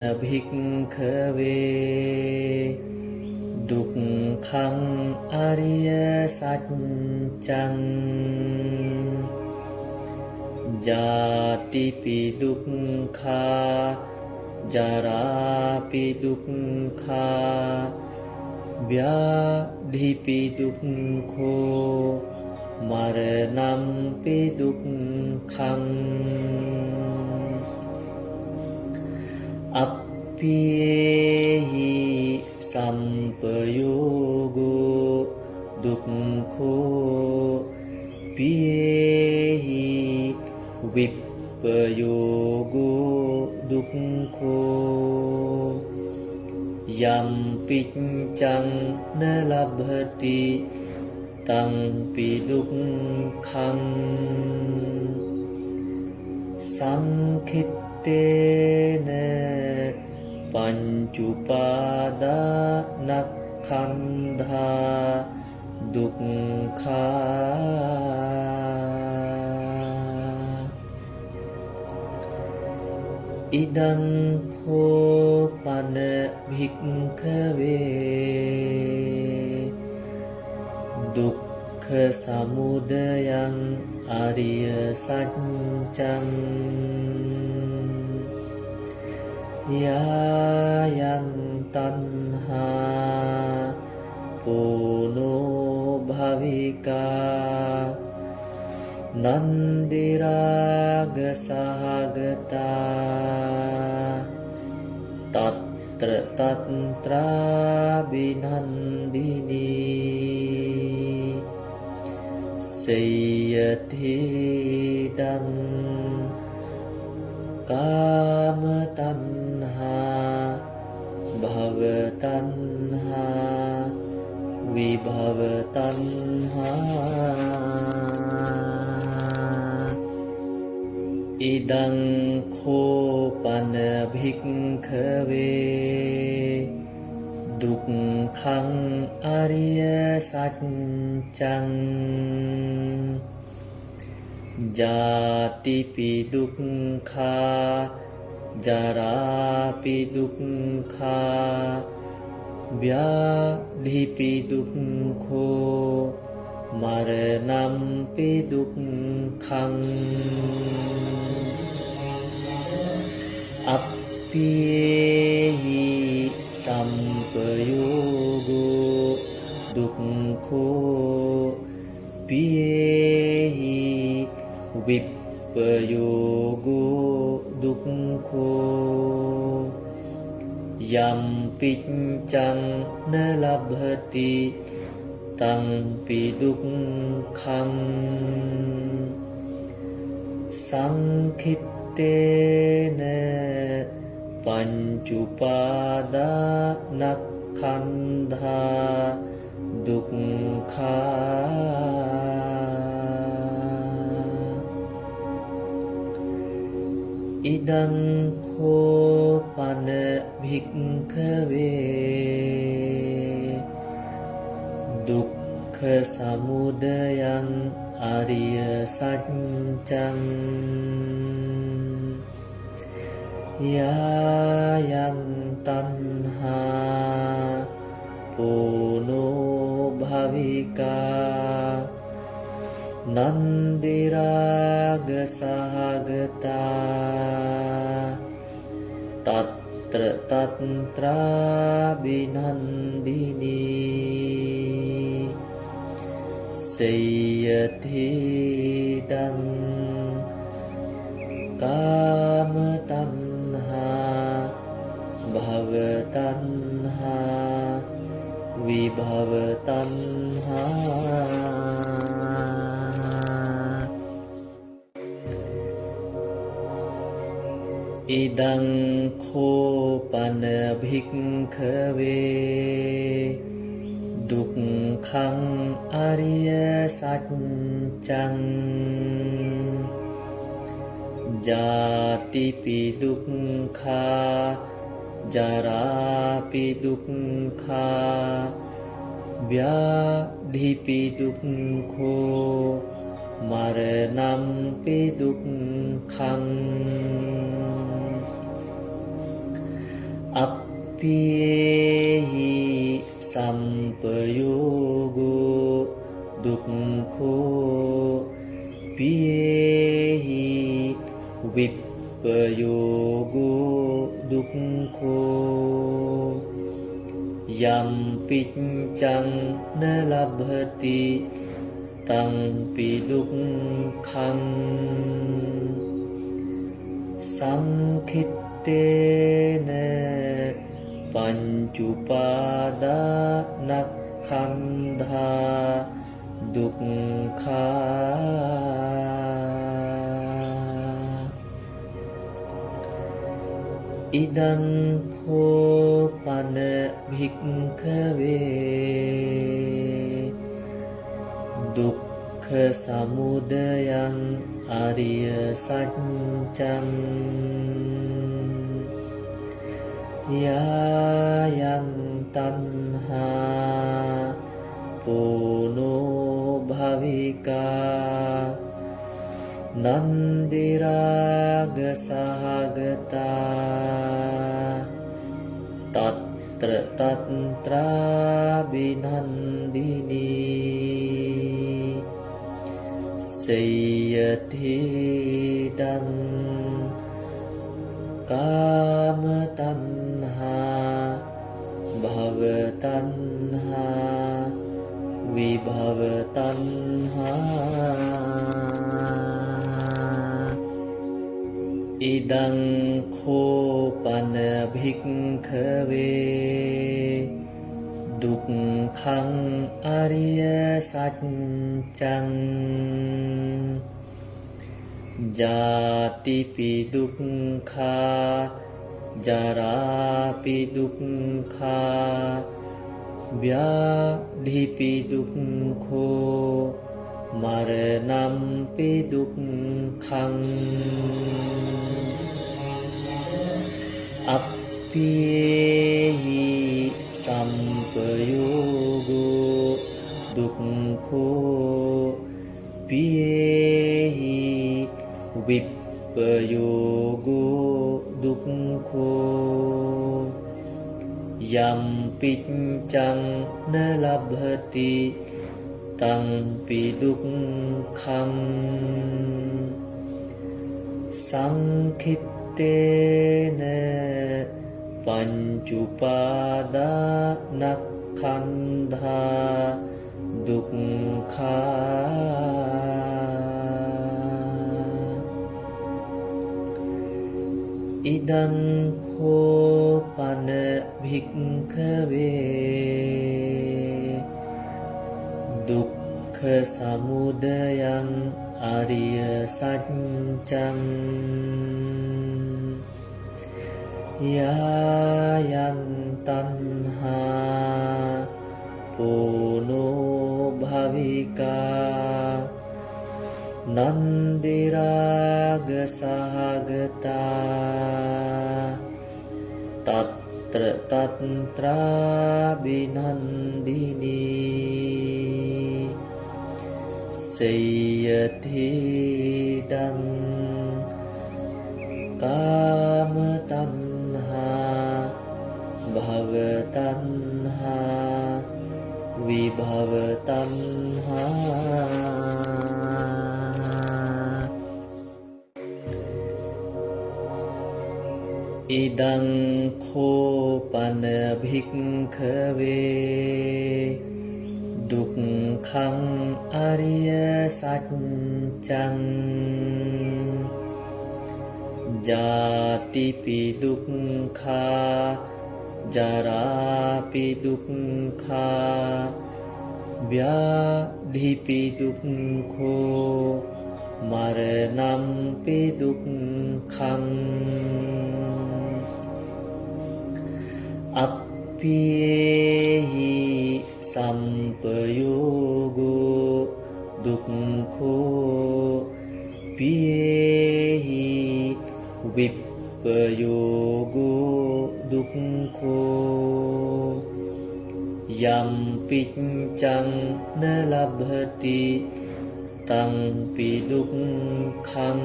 ภิกขเว දුක්ඛං අරිය සත්‍යං ජාතිපි දුක්ඛා ජරාපි දුක්ඛා ව්‍යාධිපි දුක්ඛෝ මරණම්පි දුක්ඛං අප්පියේහි සම්පයෝගෝ දුක්ඛෝ පියේහි විප්පයෝගෝ දුක්ඛෝ යම් පිච්ඡං න ලබ්ධති තං පි දුක්ඛං සංඛිත්තේන පංචුපාදානස්කන්ධා දුක්ඛා ඉදං කෝපන භික්ඛවේ දුක්ඛ සමුදයං අරිය සත්‍යං යායං තණ්හා පෝනෝ භවිකා නන්දි රාග සහගතා තත්‍ර තත්‍රා විනන්දිනී සේයතිදං කාම තණ්හා භව තණ්හා විභව තණ්හා ඉදං කෝපන භික්ඛවේ දුක්ඛං අරිය සත්‍යං ජාතිපි දුක්ඛා ජරාපි දුක්ඛා ව්‍යාධිපි දුක්ඛෝ මරණම්පි දුක්ඛං අප්පියේහි සම්පයෝගෝ දුක්ඛෝ පියේහි විප්පයෝගෝ දුක්ඛෝ යම් පිච්ඡං න ලබ්ධති තං පි දුක්ඛං සංඛිත්තේන පංචුපාදානස්කන්ධා දුක්ඛා ඉදං කෝපන භික්ඛවේ දුක්ඛ සමුදයං අරිය සත්‍යං යායං තණ්හා පෝනෝ භවිකා නන්දි රාග සහගතා තත්‍ර තත්‍රා විනන්දිනී සේයතිදං කාම තණ්හා භව තණ්හා විභව තණ්හා ඉදං කෝපන භික්ඛවේ දුක්ඛං අරිය සත්‍යං ජාතිපි දුක්ඛා ජරාපි දුක්ඛා ව්‍යාධිපි දුක්ඛෝ මරණම්පි දුක්ඛං อัปปิหิสัมปโยโกดุกโขปิเยหิวิปปโยโกดุกโขยัมปิจจังนลับหติตังปิดุกขังสังคิตเตนะปัญจุปาดานักขันธาดุกขาอิดังโคปันภิกขเวดุกขสมุทัยังอริยสัจจังยายังตัณหาปุโนภวิกานันดิรากสหกตาตัตตรตัตตราบินันดินีเสยทิดังกามตัณหาภวตัณหาวิภวตัณหาอิดังโคปันภิกขเวดุกขังอริยสัจจังญาติปิดุกขาจาราปิดุกขาวျาธิปิดุกโขมรณัมปิดุกขังอัปปิหิสัมปโยโกดุกโขปิเยหิวิปปโยโกดุกโขยัมปิจจังนลับหติตังปิดุกขังสังคิตเตนะปัญจุปาดานักขันธาดุกขาอิดังโคปันภิกขเวดุกขสมุทัยังอริยสัจจังยายังตัณหาปุโนภวิกานันดิรากสหกตาตัตตรตัตตราบินันดินีเสยทิดังกามตัณหาภวตัณหาวิภวตัณหาอิดังโคปันภิกขเวดุกขังอริยสัจจังญาติปิดุกขาจาราปิดุกขาวျาธิปิดุกโขมรณัมปิดุกขังอัปปิเยหิสัมปโยโกดุกโขปิเยหิวิปปโยโกดุกโขยัมปิจจังนลับหติตังปิดุกขัง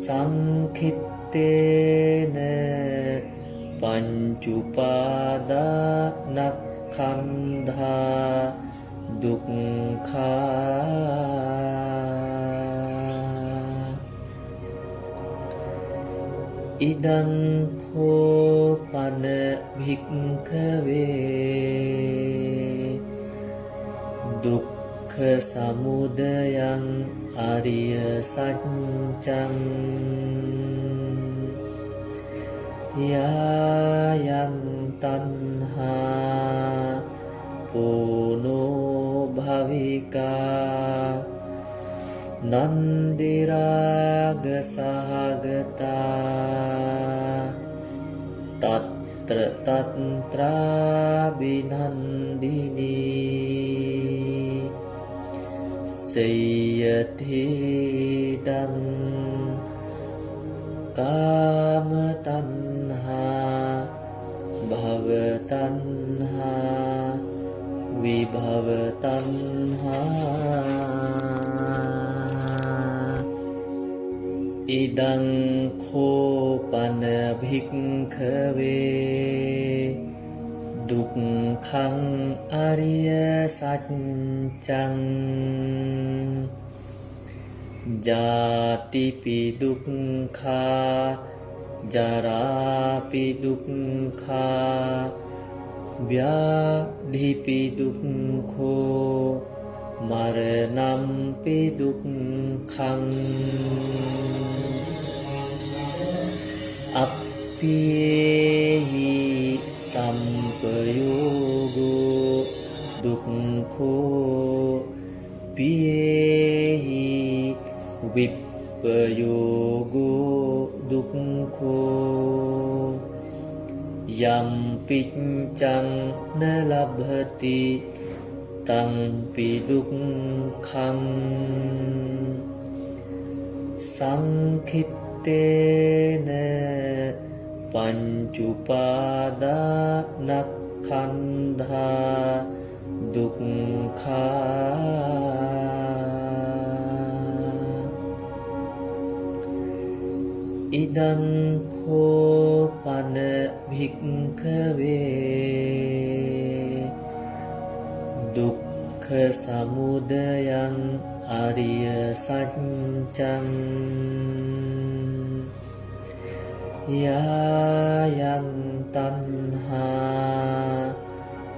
สังคิตเต සංකිත්තේන පංචුපාදානක්ඛන්ධා දුක්ඛා ඉදං කෝපන භික්ඛවේ දුක්ඛ සමුදයං අරිය සත්‍යං යායං තණ්හා පෝනෝ භවිකා නන්දි රාග සහගතා තත්‍ර තත්‍රා බිනන්දිනී සේයතිදං කාම තණ්හා භව තණ්හා විභව තණ්හා ඉදං කෝපන භික්ඛවේ දුක්ඛං අරිය සත්‍යං ජාතිපි දුක්ඛා ජරාපි දුක්ඛා ව්‍යාධිපි දුක්ඛෝ මරණම්පි දුක්ඛං අප්පේහි සම්පයෝගෝ දුක්ඛෝ පියේහි විප්පයෝගෝ දුක්ඛෝ යම් පිච්ඡං න ලබ්ධති තං පි දුක්ඛං සංඛිත්තේන පංචුපාදානක්ඛන්ධා දුක්ඛා ඉදං කෝපන භික්ඛවේ දුක්ඛ සමුදයං අරිය සත්‍යං යායං තණ්හා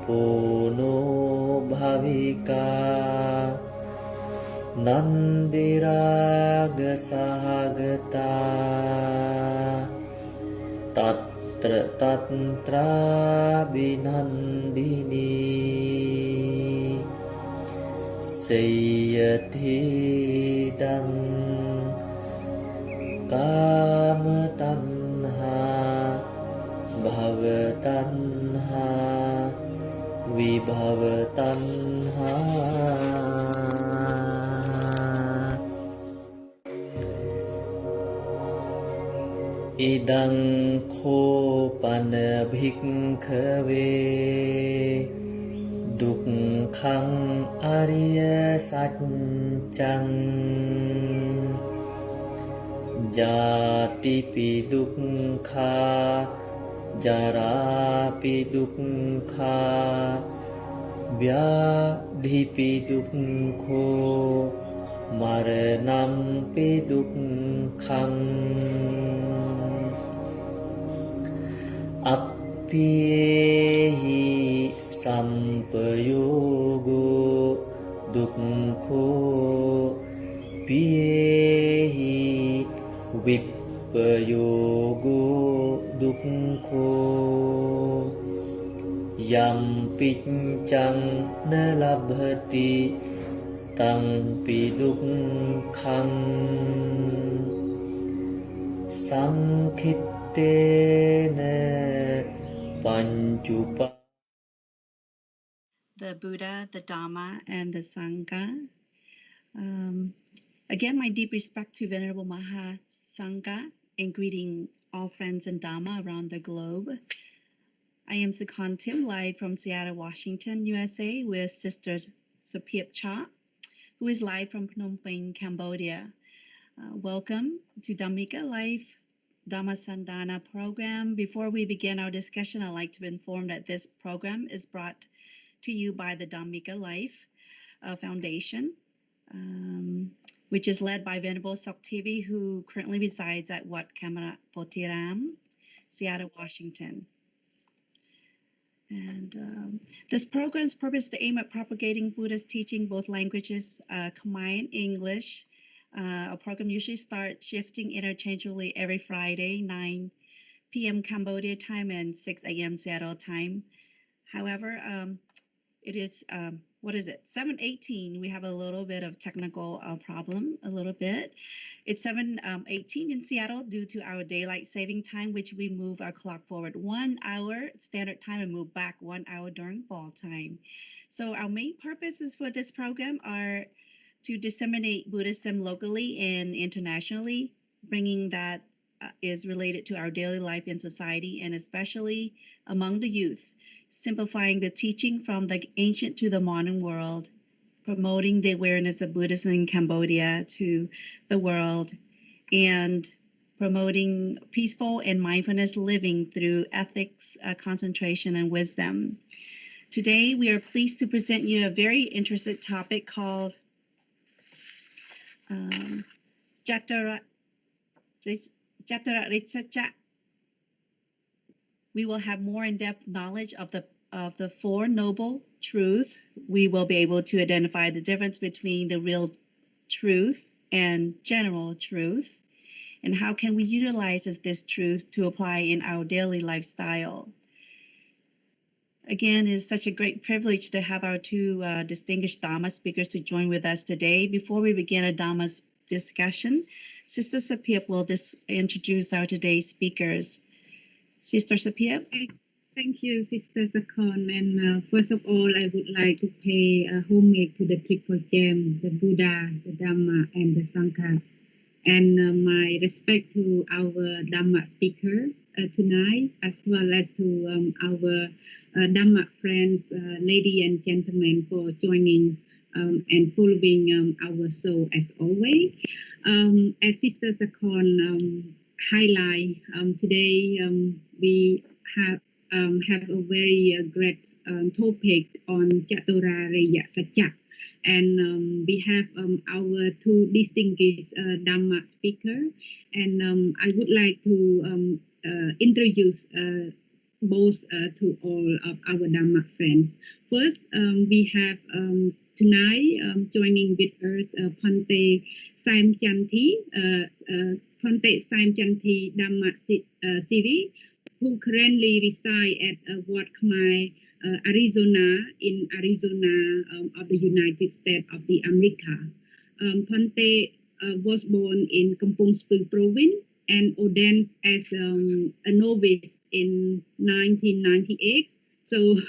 පෝනෝ භවිකා නන්දි රාග සහගතා තත්‍ර තත්‍රා බිනන්දිනී සේයතිදං කාම තණ්හා භව තණ්හා විභව තණ්හා ඉදං කෝපන භික්ඛවේ දුක්ඛං අරිය සත්‍යං ජාතිපි දුක්ඛා ජරාපි දුක්ඛා ව්‍යාධිපි දුක්ඛෝ මරණම්පි දුක්ඛං අප්පේහි සම්පයෝගෝ දුක්ඛෝ පියේහි විප්පයෝගෝ දුක්ඛෝ යම් පිච්ඡං න ලබ්ධති තං පි දුක්ඛං සංඛිත්තේන පංචුපා the Buddha, the Dhamma, and the Sangha. Again, my deep respect to Venerable Maha Sangha and greeting all friends and Dhamma around the globe. I am Sakon Tim, live from Seattle, Washington, USA, with Sister Sapiep Cha, who is live from Phnom Penh, Cambodia. Welcome to Dhammika Life Dhammasandana program. Before we begin our discussion, I'd like to inform that this program is brought to you by the Dhammika Life Foundation, which is led by Venerable Saktivi, who currently resides at Wat Kamarapotiram, Seattle, Washington. And this program's purpose is to aim at propagating Buddha's teaching, both languages, Khmer and English. Our program usually starts shifting interchangeably every Friday, 9 p.m. Cambodia time and 6 a.m. Seattle time. However, it is, 7:18. We have a little bit of technical problem, a little bit. It's 7:18 in Seattle due to our daylight saving time, which we move our clock forward 1 hour standard time and move back 1 hour during fall time. So our main purposes for this program are to disseminate Buddhism locally and internationally, bringing that is related to our daily life in society and especially among the youth, simplifying the teaching from the ancient to the modern world, promoting the awareness of Buddhism in Cambodia to the world, and promoting peaceful and mindfulness living through ethics, concentration, and wisdom. Today, we are pleased to present you a very interesting topic called Caturāriya-Sacca. We will have more in-depth knowledge of the Four Noble Truths. We will be able to identify the difference between the real truth and general truth, and how can we utilize this truth to apply in our daily lifestyle. Again, it's such a great privilege to have our two distinguished Dhamma speakers to join with us today. Before we begin a Dhamma discussion, Sister Sapip will introduce our today's speakers. Sister Sapip? Thank you, Sister Sakon. And first of all, I would like to pay homage to the Triple Gem, the Buddha, the Dhamma, and the Sangha. And my respect to our Dhamma speaker tonight, as well as to our Dhamma friends, ladies and gentlemen, for joining and following our show as always. As Sister Sakon highlight, today we have a very great topic on Caturāriya-Sacca. And we have our two distinguished Dhamma speakers. And I would like to introduce both to all of our Dhamma friends. First, we have tonight joining with us Bhante Saimchanti, Bhante Saimchanti Dhamma Siri, who currently reside at Wat Khmer, Arizona, in Arizona of the United States of the America. Bhante was born in Kampong Speu province and ordained as a novice in 1998. So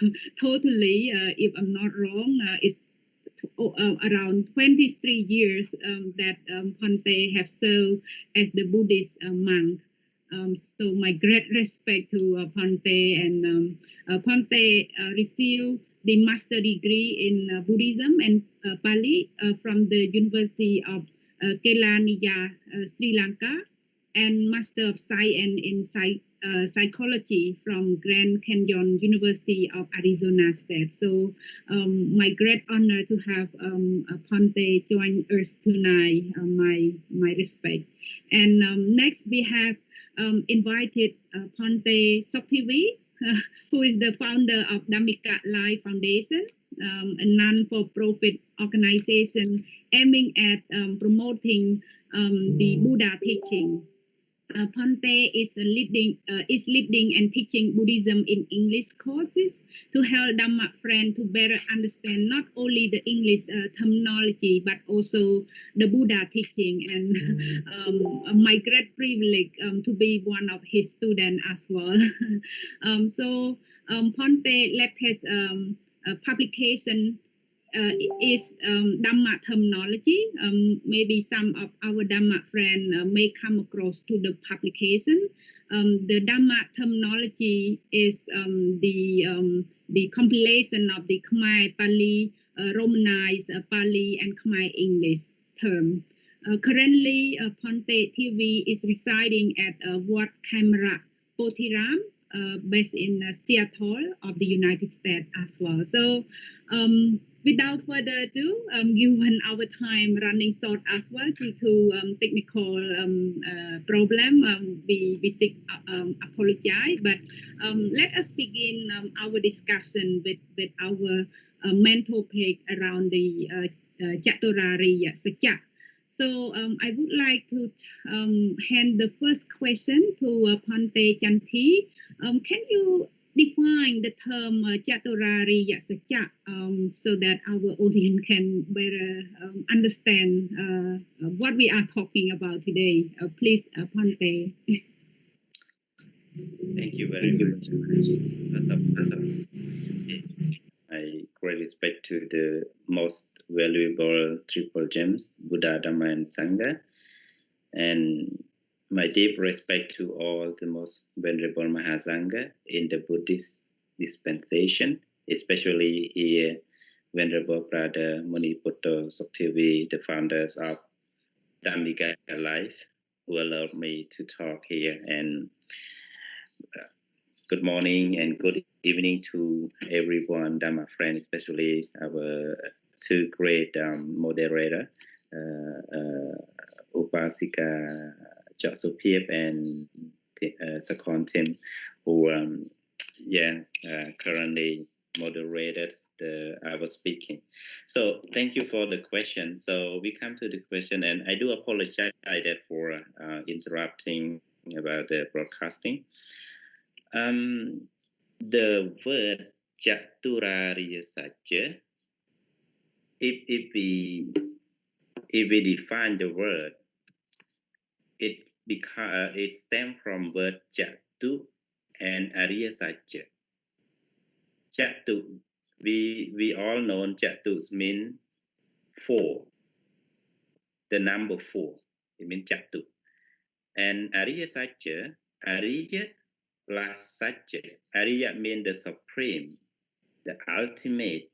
totally, if I'm not wrong, it's around 23 years that Bhante have served as the Buddhist monk. So my great respect to Bhante, and Bhante received the master degree in Buddhism and Pali from the University of Kelaniya, Sri Lanka, and Master of Science in Psychology from Grand Canyon University of Arizona State. So my great honor to have Bhante join us tonight. My respect. And next we have invited Bhante Saktivi, who is the founder of Dhammika Life Foundation, a non-for-profit organization aiming at promoting the Buddha teaching. Bhante is leading and teaching Buddhism in English courses to help Dhamma friends to better understand not only the English terminology but also the Buddha teaching. And my great privilege to be one of his students as well. So Bhante latest publication is Dhamma terminology. Maybe some of our Dhamma friends may come across to the publication. The Dhamma terminology is the compilation of the Khmer Pali, Romanized Pali, and Khmer English term. currently, Ponte TV is residing at Wat Camera Potiram, based in Seattle of the United States as well. So, without further ado, given our time running short as well due to technical problem, we seek apologize. But let us begin our discussion with our main topic around the Caturāriya-Sacca. So I would like to hand the first question to Ponte Chanti. Can you define the term Caturāriya-Sacca so that our audience can better understand what we are talking about today? Please, Ponte. Thank you very much. I great respect to the most valuable triple gems, Buddha, Dhamma, and Sangha, and my deep respect to all the most venerable Mahasangha in the Buddhist dispensation, especially here, Venerable Brother Munipoto Soktivi, the founders of Dhammika Life, who allowed me to talk here. And good morning and good evening to everyone, Dhamma friends, especially our two great moderator, Upasika Josophiep and Sakon Tim, who currently moderated our speaking. So thank you for the question. So we come to the question, and I do apologize that for interrupting about the broadcasting. The word Caturāriya-Sacca, if we define the word, it stems from word Catu and Ariya-Sacca. Catu, we all know Catu means 4, the number 4. It means Catu. And Ariya-Sacca, Ariya plus Sacca. Ariya means the supreme, the ultimate,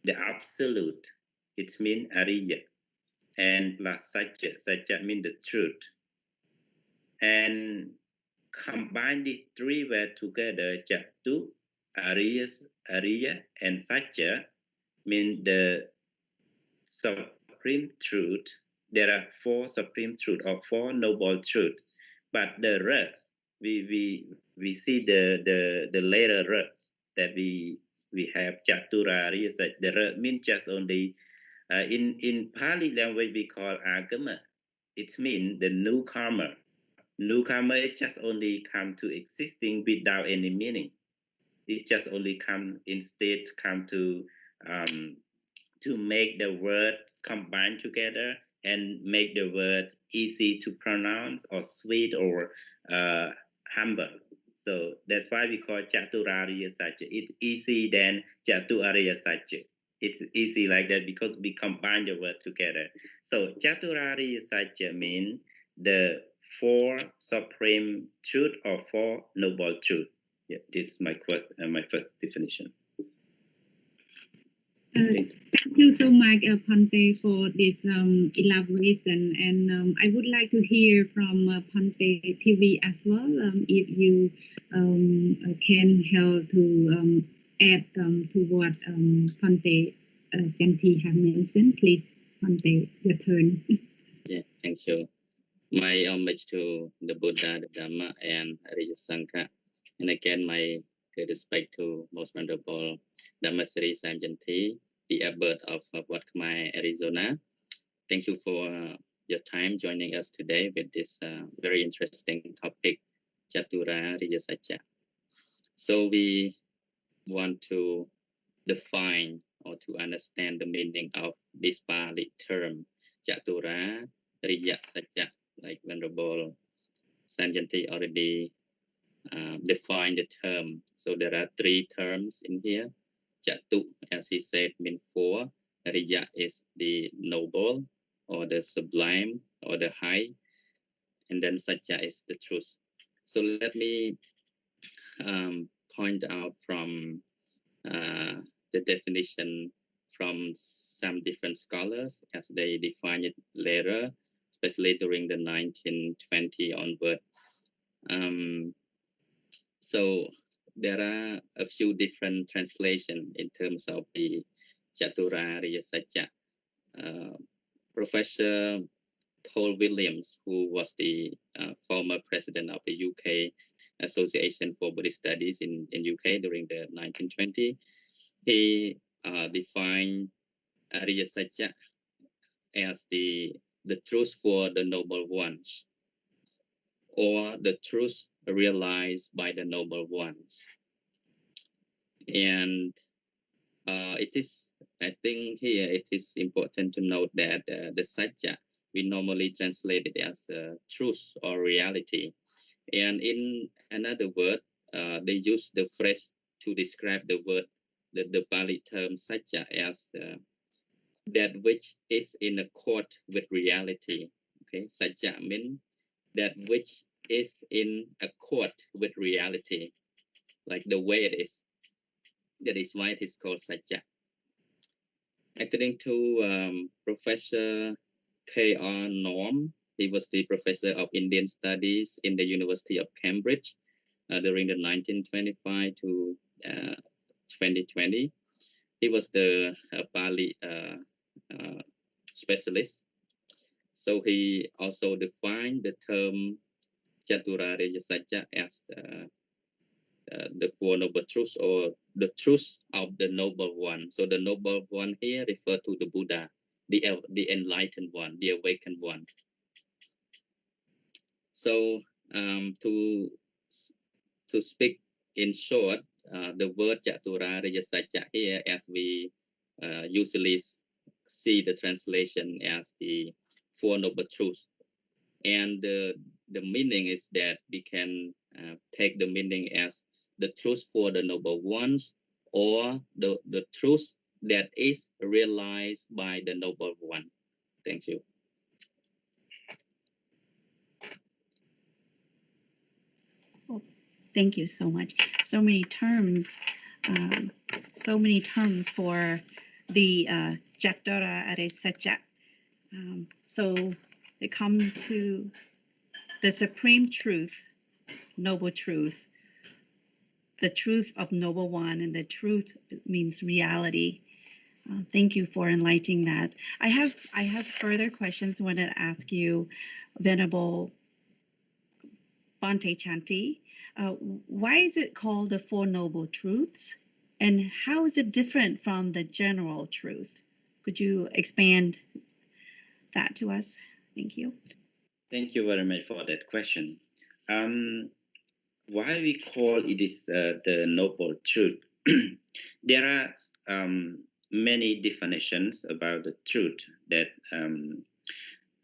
the absolute. It means Ariya. And plus Sacca. Sacca means the truth. And combine the three words together, Catu, Ariya, and Sacca, mean the supreme truth. There are 4 supreme truth or 4 noble truth. But the R, we see the letter R that we have Caturāriya. The R means just only in Pali language we call agama. It means the newcomer. Newcomer is just only come to existing without any meaning. It just only come to make the word combine together and make the word easy to pronounce or sweet or humble. So that's why we call Caturāriya-Sacca. It's easy than Caturāriya-Sacca. It's easy like that because we combine the word together. So Caturāriya-Sacca means the 4 supreme truth or 4 noble truth. Yeah, this is my first definition. Thank you so much, Ponte, for this elaboration. And I would like to hear from Ponte TV as well, if you can help to add to what Ponte Chanti have mentioned. Please, Ponte, your turn. Yeah, thank you. My homage to the Buddha, the Dhamma, and Ariya-Sacca. And again, my great respect to most venerable Dhammasri Samjanti, the abbot of Wat Khmer, Arizona. Thank you for your time joining us today with this very interesting topic, Caturāriya-Sacca. So we want to define or to understand the meaning of this Pali term, Caturāriya-Sacca, like Venerable Samjanti already defined the term. So there are 3 terms in here. Catu, as he said, means 4. Riya is the noble or the sublime or the high. And then Sacca is the truth. So let me point out from the definition from some different scholars as they define it later, especially during the 1920 onward. So there are a few different translations in terms of the Caturāriya-Sacca. Professor Paul Williams, who was the former president of the UK Association for Buddhist Studies in UK during the 1920s, he defined Ariya Sacca as the truth for the noble ones, or the truth realized by the noble ones. And it is, I think here it is important to note that the Sacca, we normally translate it as truth or reality. And in another word, they use the phrase to describe the word, the Pali term Sacca as that which is in accord with reality. Okay, Sacca means that which is in accord with reality, like the way it is. That is why it is called Sacca. According to Professor K.R. Norm, he was the professor of Indian Studies in the University of Cambridge during the 1925 to 2020. He was the Pali specialist. So he also defined the term Caturāriya-Sacca as the Four Noble Truths, or the truth of the Noble One. So the Noble One here refers to the Buddha, the enlightened one, the awakened one. So to speak in short, the word Caturāriya-Sacca here, as we usually see the translation as the Four Noble Truths. And the meaning is that we can take the meaning as the truth for the noble ones, or the truth that is realized by the noble one. Thank you. Well, thank you so much. So many terms for the Caturāriya-Sacca. So they come to the supreme truth, noble truth, the truth of noble one, and the truth means reality. Thank you for enlightening that. I have further questions I want to ask you, Venerable Bhante Chanti. Why is it called the Four Noble Truths, and how is it different from the general truth? Could you expand that to us? Thank you. Thank you very much for that question. Why we call it is the noble truth? There are many definitions about the truth that,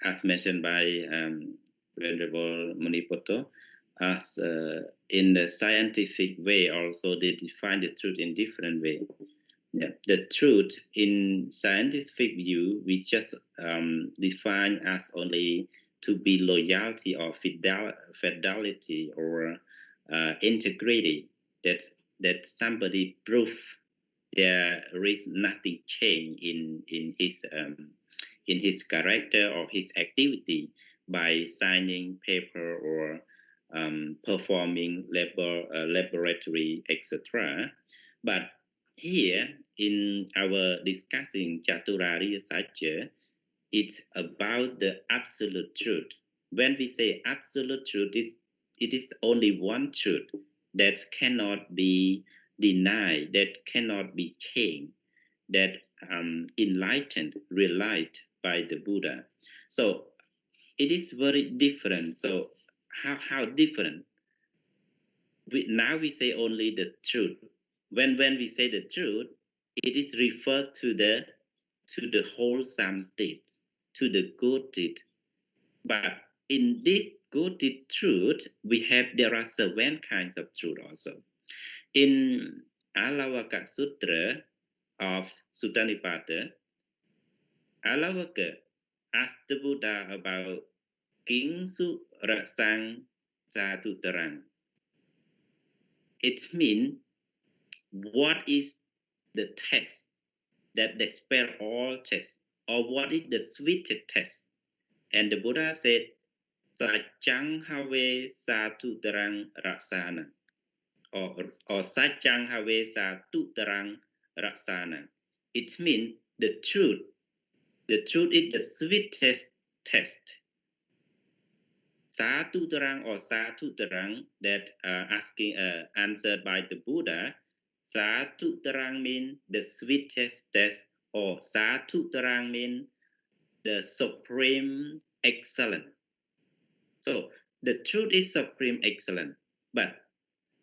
as mentioned by Venerable Munipoto, as in the scientific way also they define the truth in different way. Yeah, the truth in scientific view we just define as only to be loyalty or fidelity or integrity, that somebody prove there is nothing change in his character or his activity by signing paper or performing laboratory, etc. But here in our discussing Caturāriya-Sacca, it's about the absolute truth. When we say absolute truth, it is only one truth that cannot be denied, that cannot be changed, that enlightened, realized by the Buddha. So it is very different. So how different? Now we say only the truth. When we say the truth, it is referred to the wholesome deeds, to the good deed. But in this good deed truth, there are 7 kinds of truth also. In Alavaka Sutra of Suttanipata, Alavaka asked the Buddha about Kingsu Rasang Satutarang. It means, what is the test that dispel all tests, or what is the sweetest test? And the Buddha said, Sachang have satutarang raksana, or Sachang have satutarang raksana. It means the truth. The truth is the sweetest test. Satutarang or Satutarang, that answered by the Buddha. Satutarang means the sweetest test, or Satutarang means the supreme excellence. So the truth is supreme excellence. But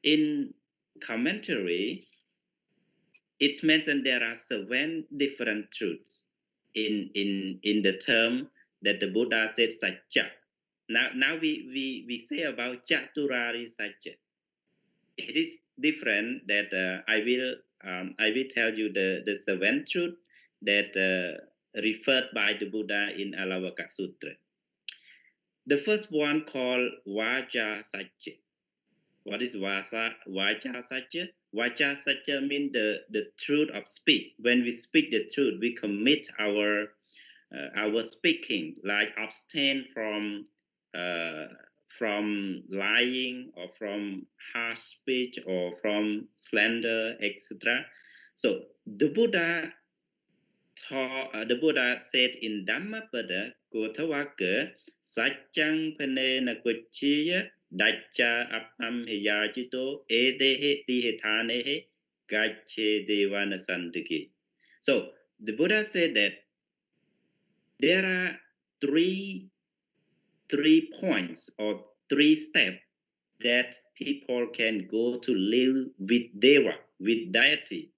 in commentary, it's mentioned there are 7 different truths in the term that the Buddha said Sacca. Now we say about Caturāriya-Sacca. It is different that I will tell you the 7 truths that referred by the Buddha in Alavaka Sutra. The first one called Vaca Sacca. What is Vaca Sacca? Vaca Sacca means the truth of speech. When we speak the truth, we commit our speaking, like abstain from lying or from harsh speech or from slander, etc. So the Buddha said in Dhammapada Kothavaka, Sachang Panena Kuchiya, Dacha Apam Heyajito, Edehe Tihetanehe, Gache Devana Santiki. So the Buddha said that there are three points or 3 steps that people can go to live with Deva, with deity.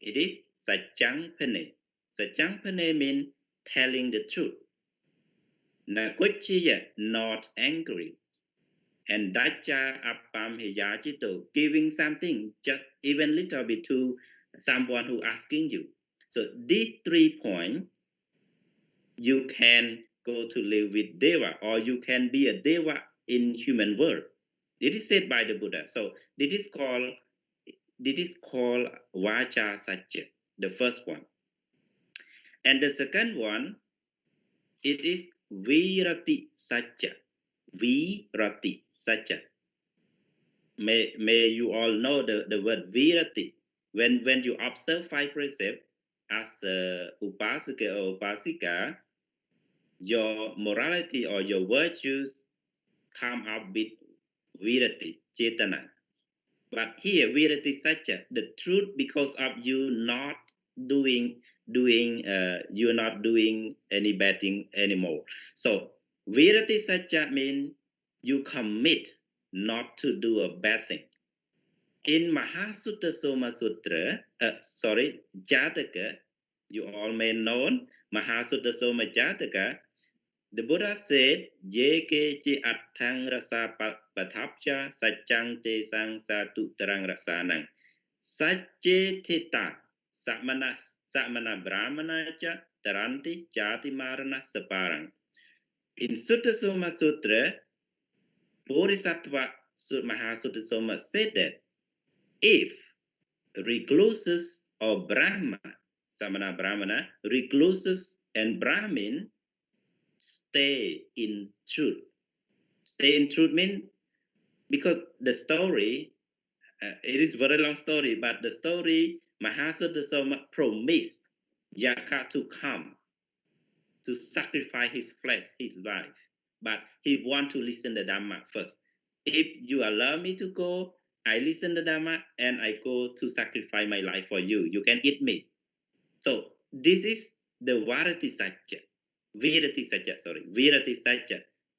It is Sachang Pane. Sachang Pane means telling the truth. Nakuchiya, not angry. And Dacha Appam Heyajito, giving something, just even little bit to someone who asking you. So these 3 points, you can go to live with Deva, or you can be a Deva in human world. It is said by the Buddha. So this is called Vaca Sacca, the first one. And the second one, it is Virati Sacca. Virati Sacca. May you all know the word Virati. When you observe 5 precepts as Upasaka or Upasika, your morality or your virtues come up with Virati, Chetana. But here, Virati Sacca, the truth because of you not doing you're not doing any bad thing anymore. So Virati Sacca means you commit not to do a bad thing. In Mahasutta Soma Sutra, Jataka, you all may know Mahasutta Soma Jataka, the Buddha said, Yeke chi attang rasa patapcha sachang te sang satu terang rasanang. Sache teta samana brahmana cha taranti jati marana separang. In Sutta Soma Sutra, Bodhisattva Mahasutta Soma said that if recluses or Brahma, Samana Brahmana, recluses and Brahmin stay in truth. Stay in truth means, because the story, it is very long story, but the story, Mahasutta Soma promised Yaka to come to sacrifice his flesh, his life, but he want to listen to Dhamma first. If you allow me to go, I listen to Dhamma and I go to sacrifice my life for you. You can eat me. So this is the Virati Sacca,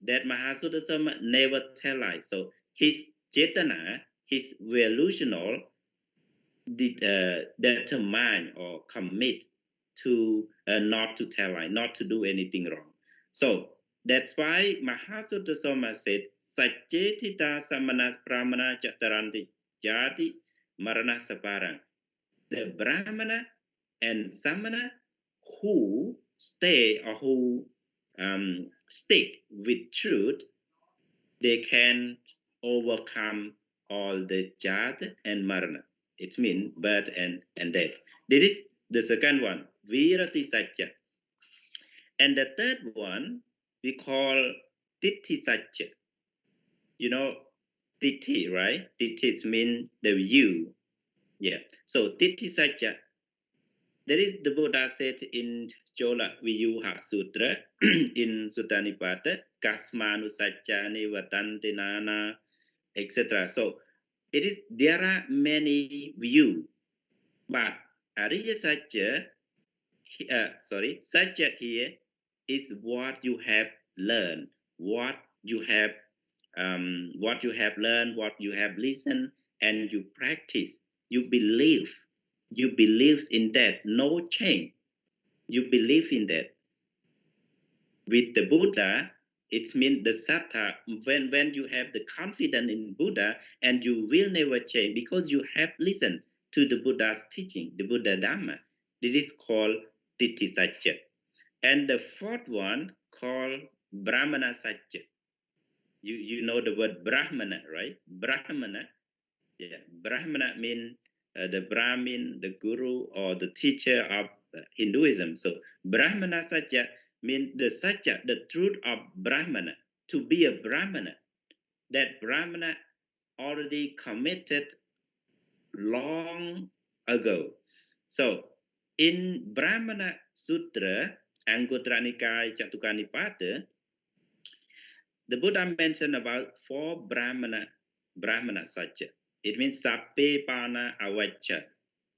that Mahasutta Soma never tell lies. So his Chetana, his volitional determine or commit to not to tell lie, not to do anything wrong. So that's why Mahasutta Soma said, Saccetita samana brahmana chataranti jati marana saparang. The Brahmana and Samana who stay or who stick with truth, they can overcome all the jat and marana. It means birth and death. This is the second one. Virati-Sacca. And the third one we call Tithi-Sacca. You know, Tithi, right? Tithi means the view. Yeah. So Tithi-Sacca, there is the Buddha said in Chola Viyuha Sutra in Sutta Nipata, Kasmanu Sacca Nivatante Nana, etc. So there are many views, but Ariya Sacca, Sacca here is what you have learned, what you have learned, what you have listened, and you practice. You believe in that, no change. You believe in that. With the Buddha, it means the sattva. When you have the confidence in Buddha, and you will never change because you have listened to the Buddha's teaching, the Buddha Dhamma. This is called Tithi Sacca. And the fourth one called Brahmana Sacca. You know the word Brahmana, right? Brahmana. Yeah, Brahmana means the Brahmin, the guru, or the teacher of Hinduism. So Brahmana Sacca means the Sacca, the truth of Brahmana. To be a Brahmana, that Brahmana already committed long ago. So in Brahmana Sutra, Anguttara Nikaya Catuka Nipata, the Buddha mentioned about 4 Brahmana Sacca. It means Sappe Pana Avacca.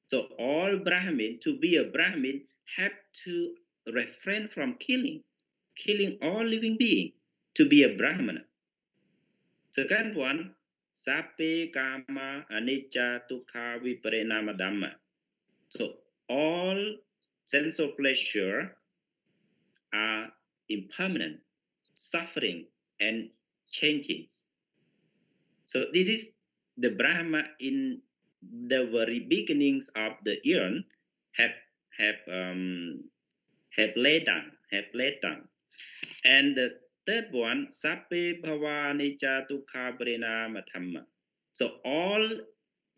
So all Brahmin, to be a Brahmin, have to refrain from killing all living beings to be a Brahmana. Second one, Sappe Kama Anicca Dukkha Viparinama Dhamma. So all sense of pleasure are impermanent, suffering, and changing. So this is the Brahma in the very beginnings of the eon have laid down. And the third one, Sappe Bhavanicca Dukkha Parinama Dhamma. So all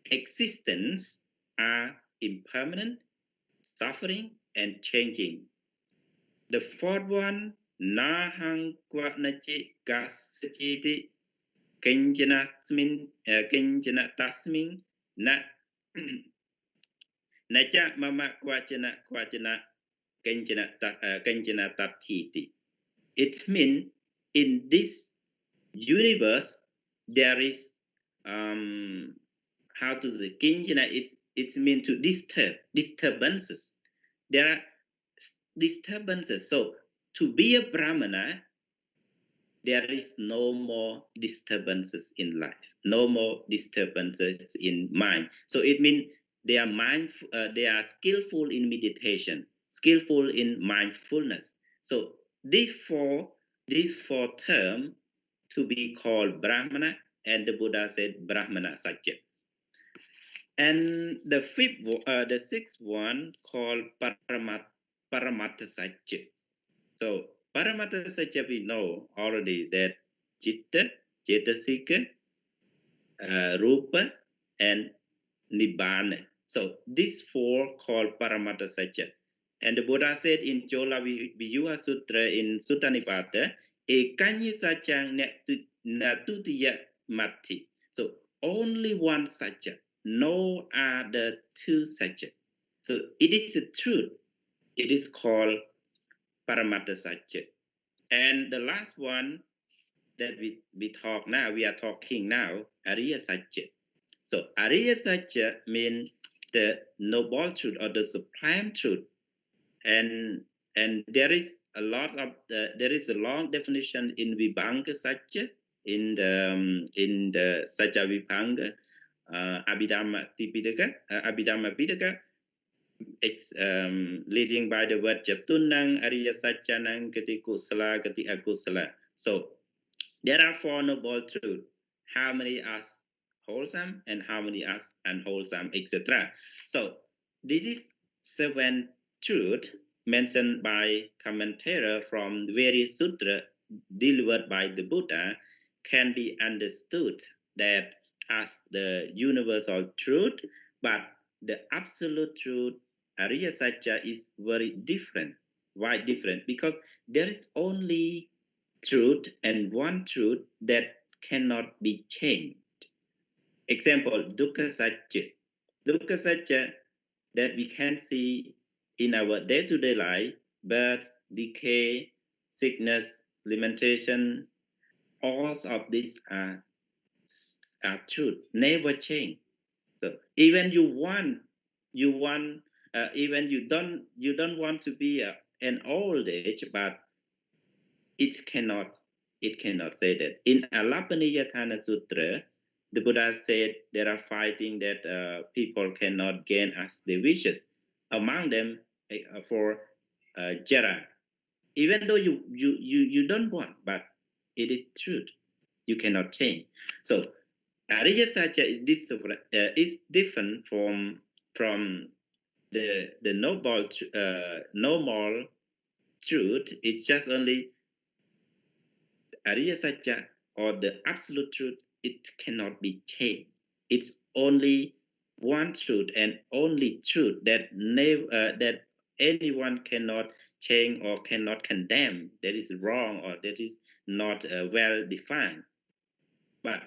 existence are impermanent, suffering, and changing. The fourth one, Nahang Kwanachi Gasachiti Kinjana Tasmin Naja Mama Kwachana Kinjana Tatiti. It means in this universe there is how to say Kinjana, it's meant to disturbances. There are disturbances. So to be a Brahmana, there is no more disturbances in life, no more disturbances in mind. So it means they are mindful, they are skillful in meditation, skillful in mindfulness. So these four terms to be called Brahmana, and the Buddha said Brahmana Sacca. And the sixth one called Paramatta Sacca. So Paramatta Sacca, we know already that Chitta, Cetasika, Rupa, and Nibbana. So these 4 called Paramatta Sacca. And the Buddha said in Chola Viyuha Sutra in Sutta Nipata, Ekanya Saccang Natutiya Matti. So only one Sacca, no other 2 Sacca. So it is the truth. It is called Paramatta Sacca. And the last one that we are talking now, Ariya-Sacca. So Ariya-Sacca means the noble truth or the supreme truth. And there is a long definition in Vibhanga-Sacca, in the Sacca Vibhanga, Abhidhamma Pitaka. It's leading by the word Jatunang, Ariya Saccanang, Gati Kusala, Gati Akusala. So there are 4 noble truths. How many are wholesome and how many are unwholesome, etc. So this is 7 truths mentioned by commentator from various sutras delivered by the Buddha can be understood that as the universal truth, but the absolute truth Caturāriya-Sacca is very different. Why different? Because there is only truth and one truth that cannot be changed. Example, Dukkha-Sacca. Dukkha-Sacca that we can see in our day-to-day life, birth, decay, sickness, limitation, all of these are truth, never change. So even even you don't want to be an old age, but it cannot say that. In Alapaniyatana Sutra, the Buddha said there are 5 things that people cannot gain as they wishes. Among them, for Jara, even though you don't want, but it is truth. You cannot change. So Ariya-Sacca is different from the normal truth. It's just only Ariya-Sacca or the absolute truth. It cannot be changed. It's only one truth and only truth that that anyone cannot change or cannot condemn. That is wrong or that is not well defined. But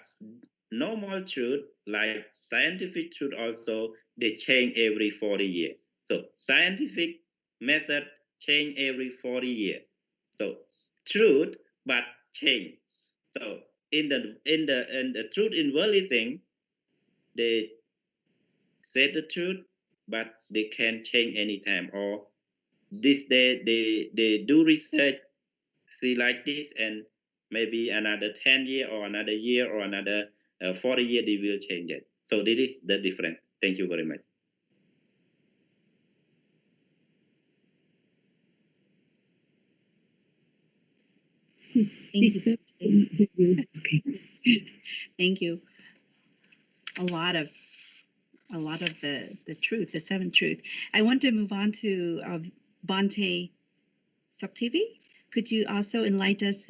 normal truth, like scientific truth, also they change every 40 years. So scientific method change every 40 years. So truth, but change. So in the truth in worldly thing, they say the truth, but they can change anytime. Or this day they do research, see like this, and maybe another 10 year or another year or another 40 year they will change it. So this is the difference. Thank you very much. Sister, okay. Thank you. A lot of the truth, the 7th truth. I want to move on to Bhante Saktivi. Could you also enlighten us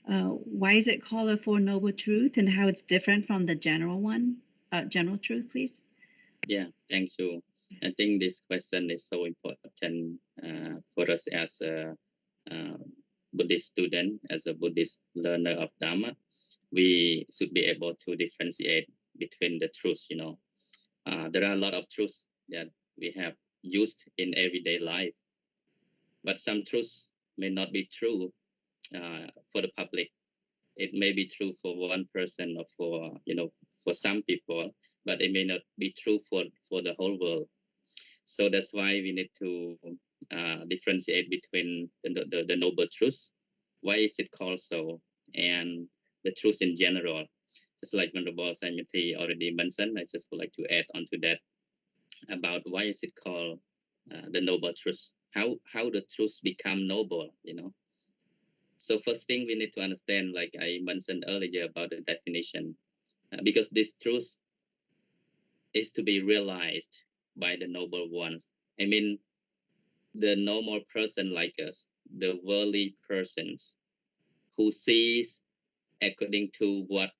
why is it called a Four Noble Truth and how it's different from the general one, general truth, please? Yeah, thank you. I think this question is so important for us as a Buddhist student, as a Buddhist learner of Dharma. We should be able to differentiate between the truths. There are a lot of truths that we have used in everyday life, but some truths may not be true for the public. It may be true for one person or for some people, but it may not be true for the whole world. So that's why we need to differentiate between the noble truths. Why is it called so? And the truth in general. Just like Venerable Saimati already mentioned, I just would like to add on to that about why is it called the noble truth? How the truths become noble, So first thing we need to understand, like I mentioned earlier about the definition, because this truth is to be realized by the noble ones. I mean, the normal person like us, the worldly persons who sees according to what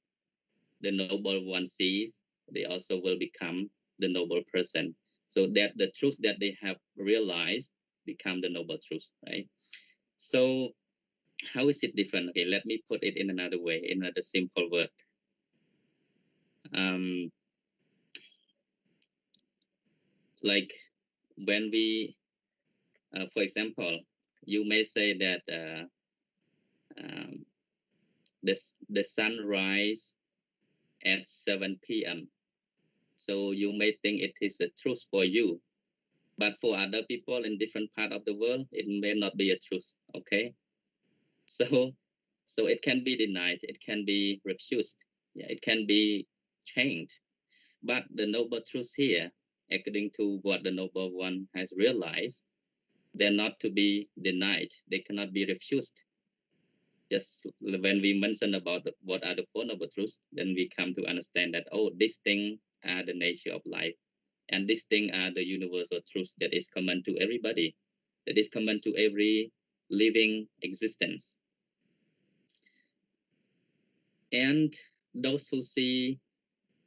the noble one sees, they also will become the noble person. So that the truth that they have realized become the noble truth, right? So how is it different? Okay, let me put it in another way, in another simple word. Like when we, for example, you may say that the sun rise at 7 p.m. So you may think it is a truth for you, but for other people in different part of the world, it may not be a truth. Okay, so it can be denied, it can be refused, it can be changed. But the noble truth here, according to what the noble one has realized, they're not to be denied. They cannot be refused. Just when we mention about what are the Four Noble Truths, then we come to understand that, oh, these things are the nature of life. And these things are the universal truths that is common to everybody, that is common to every living existence. And those who see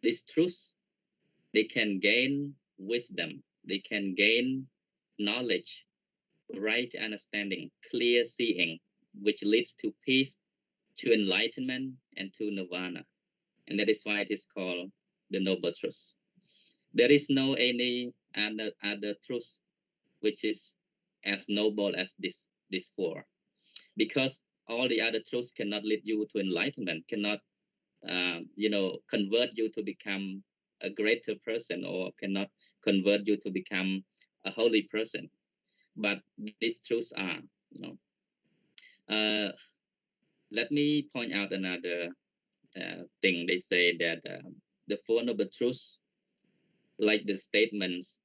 these truths, they can gain wisdom. they can gain knowledge, right understanding, clear seeing, which leads to peace, to enlightenment, and to nirvana. And that is why it is called the noble truth. There is no any other truth which is as noble as this four, because all the other truths cannot lead you to enlightenment, cannot convert you to become a greater person, or cannot convert you to become a holy person. But these truths are, let me point out another thing. They say that the Four Noble Truths, like the statements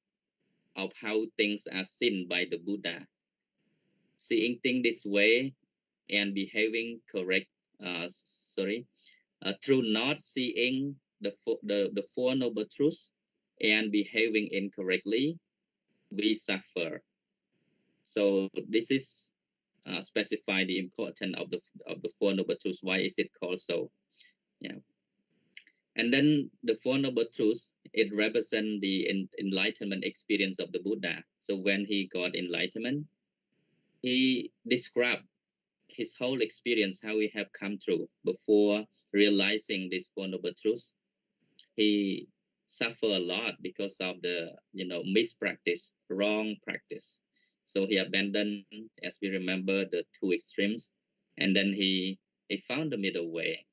of how things are seen by the Buddha, seeing things this way and behaving through not seeing the Four Noble Truths and behaving incorrectly, we suffer. So this is specify the importance of the Four Noble Truths. Why is it called so? Yeah. And then the Four Noble Truths, it represents the enlightenment experience of the Buddha. So when he got enlightenment, he described his whole experience, how he have come through before realizing this Four Noble Truths. He suffered a lot because of the mispractice, wrong practice. So he abandoned, as we remember, the two extremes, and then he found the middle way,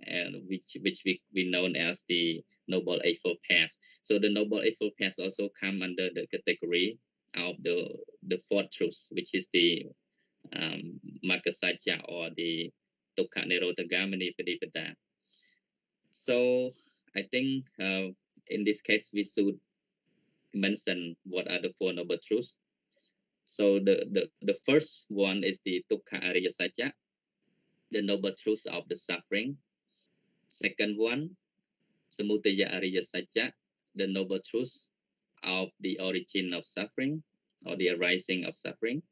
and which we known as the Noble Eightfold Path. So the Noble Eightfold Path also come under the category of the fourth truth, which is the Magga or the Dukkha Nirodha Gamini Padipada. So I think in this case we should mention what are the Four Noble Truths. So the first one is the Caturāriya-Sacca, the noble truth of the suffering. Second one, Samudaya-Ariya-Sacca, the noble truth of the origin of suffering or the arising of suffering.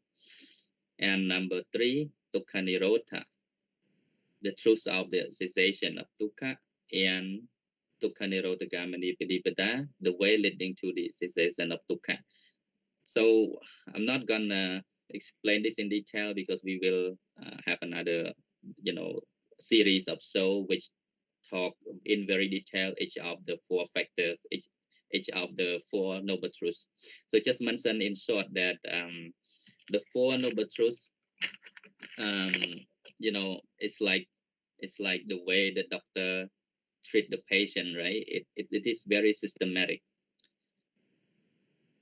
And number three, Dukkha Nirodha, the truth of the cessation of dukkha, and Dukkha Nirodha Gamini Padipada, the way leading to the cessation of dukkha. So I'm not gonna explain this in detail because we will have another, series of show which talk in very detail each of the four factors, each of the four noble truths. So just mention in short that the four noble truths, it's like the way the doctor treat the patient, right? It is very systematic.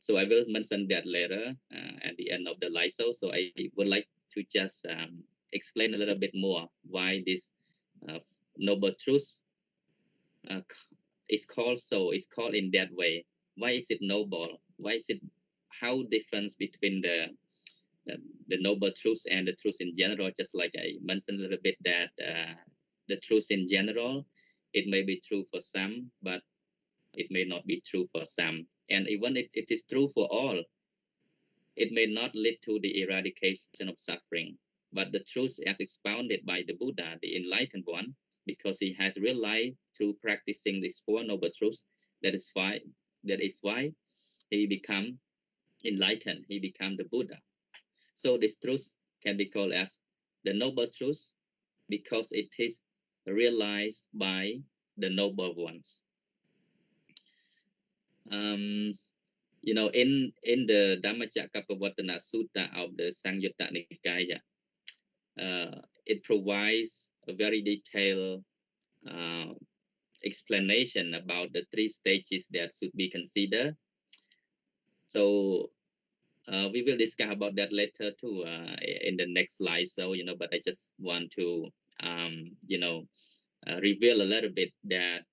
So I will mention that later at the end of the live show. So I would like to just explain a little bit more why this noble truth is called so. It's called in that way. Why is it noble? Why is it? How difference between the noble truth and the truth in general? Just like I mentioned a little bit that the truth in general, it may be true for some, but it may not be true for some. And even if it is true for all, it may not lead to the eradication of suffering. But the truth as expounded by the Buddha, the enlightened one, because he has realized through practicing these four noble truths, that is why he become enlightened, he become the Buddha. So this truth can be called as the noble truth because it is realized by the noble ones. In the Dhammacakkappavattana Sutta of the Samyutta Nikaya, it provides a very detailed explanation about the three stages that should be considered. So we will discuss about that later too in the next slide. So but I just want to reveal a little bit that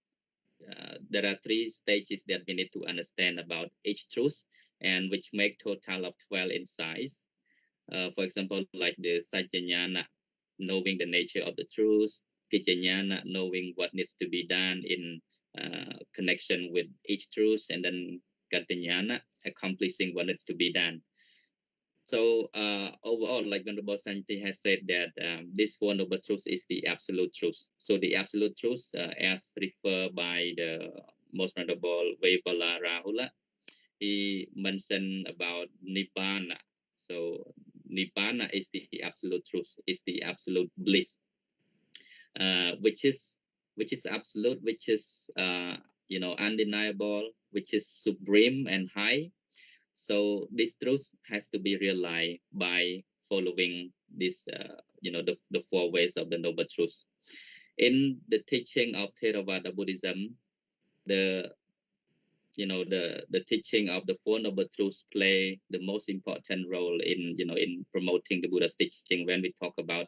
there are three stages that we need to understand about each truth, and which make total of 12 in size. For example, like the Sajjanyana, knowing the nature of the truth, Kijjanyana, knowing what needs to be done in connection with each truth, and then Gattanyana, accomplishing what needs to be done. So overall, like Venerable Santi has said that this Four Noble Truths is the absolute truth. So the absolute truth, as referred by the Most Venerable Vaipala Rahula, he mentioned about Nibbana. So Nibbana is the absolute truth, is the absolute bliss, which is absolute, which is undeniable, which is supreme and high. So this truth has to be realized by following this, the four ways of the noble truth. In the teaching of Theravada Buddhism, the teaching of the Four Noble Truths play the most important role in promoting the Buddha's teaching. When we talk about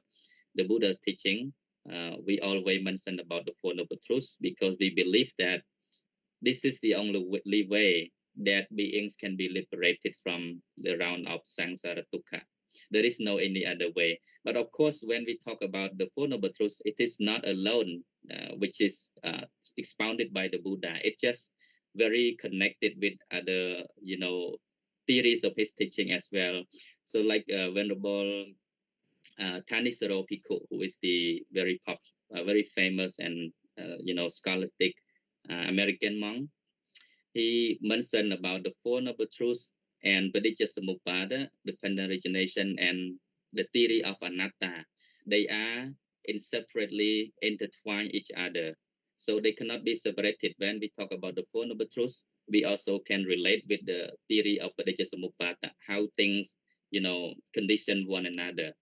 the Buddha's teaching, we always mention about the Four Noble Truths because we believe that this is the only way that beings can be liberated from the round of samsara dukkha. There is no any other way. But of course, when we talk about the Four Noble Truths, it is not alone, which is expounded by the Buddha. It's just very connected with other, theories of his teaching as well. So like Venerable Thanissaro Bhikkhu, who is the very famous and, scholastic American monk, he mentioned about the Four Noble Truths and Paticca-samuppada, dependent origination, and the theory of anatta. They are inseparably intertwined each other. So they cannot be separated. When we talk about the Four Noble Truths, we also can relate with the theory of Paticca-samuppada, how things, condition one another.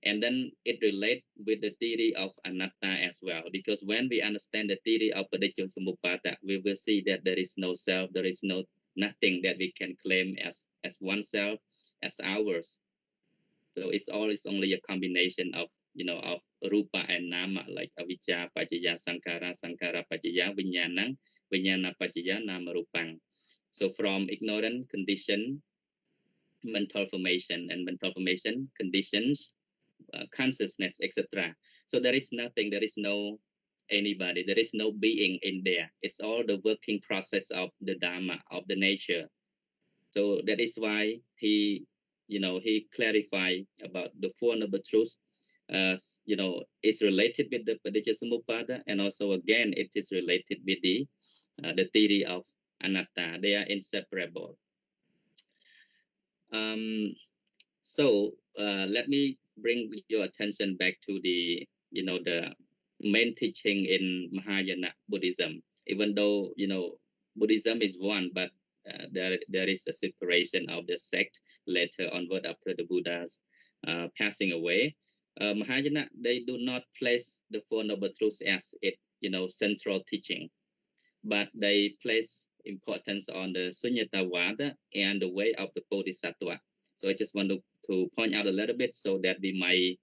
And then it relates with the theory of anatta as well, because when we understand the theory of Paticca-samuppada, we will see that there is no self, there is nothing that we can claim as oneself, as ours. So it's only a combination of of rupa and nama, like avijja pajjaya sankhara, sankhara pajjaya vijnanang, vijnana pajjaya nama rupang. So from ignorant condition, mental formation, and mental formation conditions, consciousness, etc. So there is nothing, there is no anybody, there is no being in there. It's all the working process of the Dharma, of the nature. So that is why he clarified about the Four Noble Truths. It's related with the Paticca-samuppada, and also again it is related with the theory of anatta. They are inseparable. So let me bring your attention back to the main teaching in Mahayana Buddhism. Even though Buddhism is one, but there is a separation of the sect later onward after the Buddha's passing away. Mahayana, they do not place the Four Noble Truths as central teaching, but they place importance on the Sunyata-vada and the way of the Bodhisattva. So I just want to point out a little bit so that we might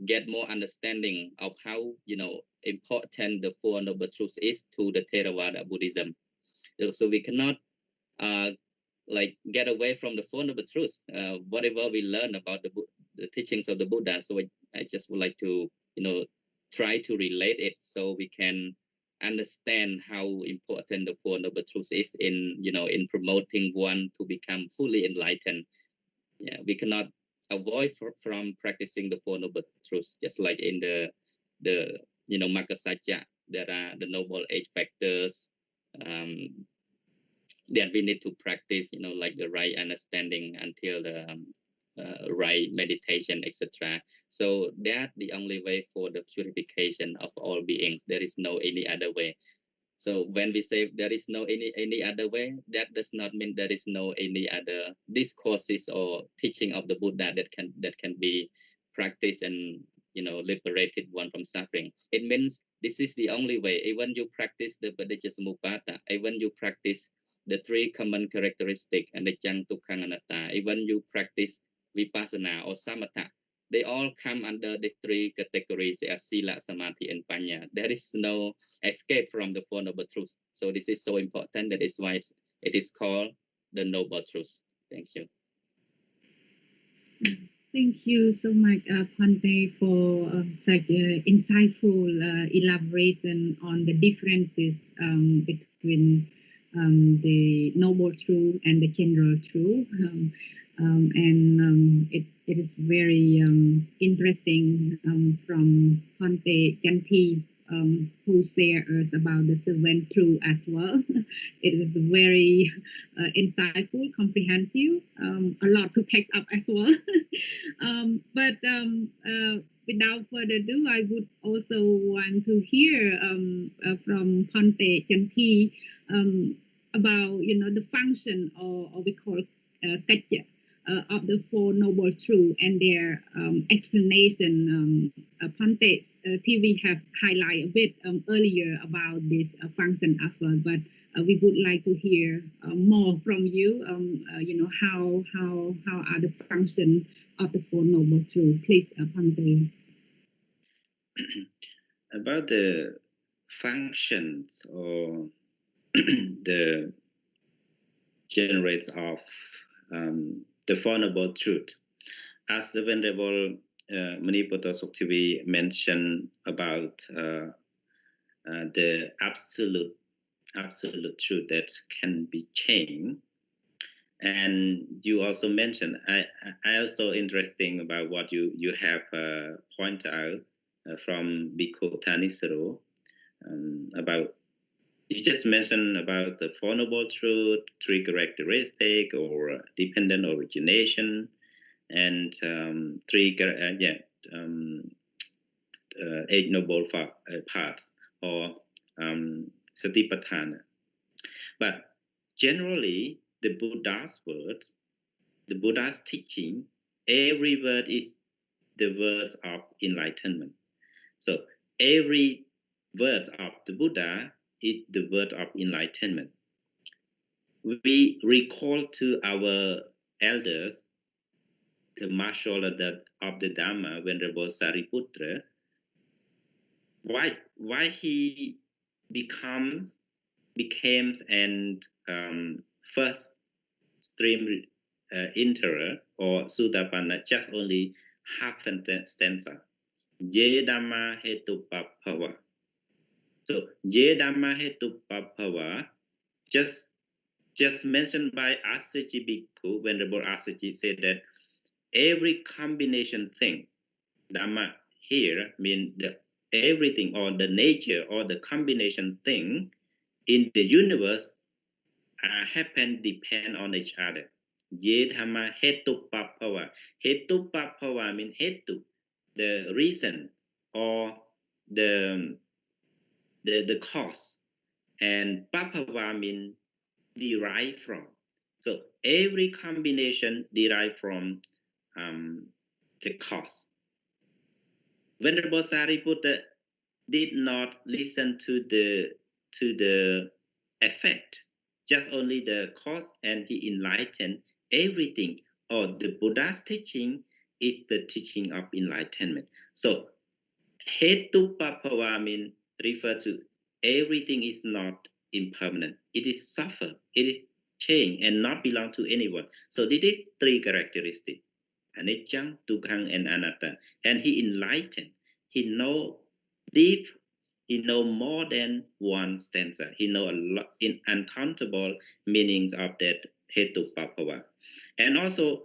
get more understanding of how important the Four Noble Truths is to the Theravada Buddhism. So we cannot get away from the Four Noble Truths, whatever we learn about the teachings of the Buddha. So I just would like to try to relate it so we can understand how important the Four Noble Truths is in promoting one to become fully enlightened. Yeah, we cannot avoid from practicing the Four Noble Truths. Just like in the Magga-Sacca, there are the Noble 8 factors that we need to practice, like the right understanding until the right meditation, etc. So that's the only way for the purification of all beings. There is no any other way. So when we say there is no any other way, that does not mean there is no any other discourses or teaching of the Buddha that can be practiced and liberated one from suffering. It means this is the only way. Even you practice the Paticca-samuppada, even you practice the 3 common characteristics, and the anicca, dukkha, anatta, even you practice vipassana or samatha, they all come under the 3 categories as sila, samadhi, and panya. There is no escape from the Four Noble Truths. So this is so important. That is why it is called the Noble Truths. Thank you. Thank you so much, Bhante, for such insightful elaboration on the differences between the Noble Truth and the General Truth. It is very interesting from Bhante Janti who share us about the seven truth as well. It is very insightful, comprehensive, a lot to catch up as well. But without further ado, I would also want to hear from Ponte Chanti about the function or we call Caturāriya of the Four Noble Truths and their explanation. Ponte TV have highlighted a bit earlier about this function as well, but we would like to hear more from you. How are the functions of the Four Noble Truths? Please, Ponte. About the functions or the generates of the Four Noble Truth, as the Venerable Manipoto Suktivi mentioned about the absolute truth that can be changed. And you also mentioned, I also interesting about what you have pointed out from Bhikkhu Thanissaro about, you just mentioned about the Four Noble Truth, three characteristic or dependent origination, and eight noble parts or Satipatthana. But generally, the Buddha's words, the Buddha's teaching, every word is the words of enlightenment. So every word of the Buddha is the word of enlightenment. We recall to our elders, the marshal of the Dhamma, Venerable Sariputra, why he became and first stream enterer or Sudapanna, just only half a stanza. Ye Dhamma hetu pappava. So Ye Dhamma hetu pappava, just mentioned by Assaji Bhikkhu, Venerable Assaji said that every combination thing, Dhamma here means everything or the nature or the combination thing in the universe depend on each other. Ye Dhamma hetu pappava. Hetu pappava means hetu, the reason or the cause, and pappava means derived from. So every combination derived from the cause. Venerable Sariputta did not listen to the effect, just only the cause, and he enlightened everything. Or the Buddha's teaching is the teaching of enlightenment. So hetu pappava means refer to everything is not impermanent. It is suffer. It is change and not belong to anyone. So this is three characteristics: anicca, dukkha, and anatta. And he enlightened. He know deep. He know more than one stanza. He know a lot in uncountable meanings of that hetu pappava. And also,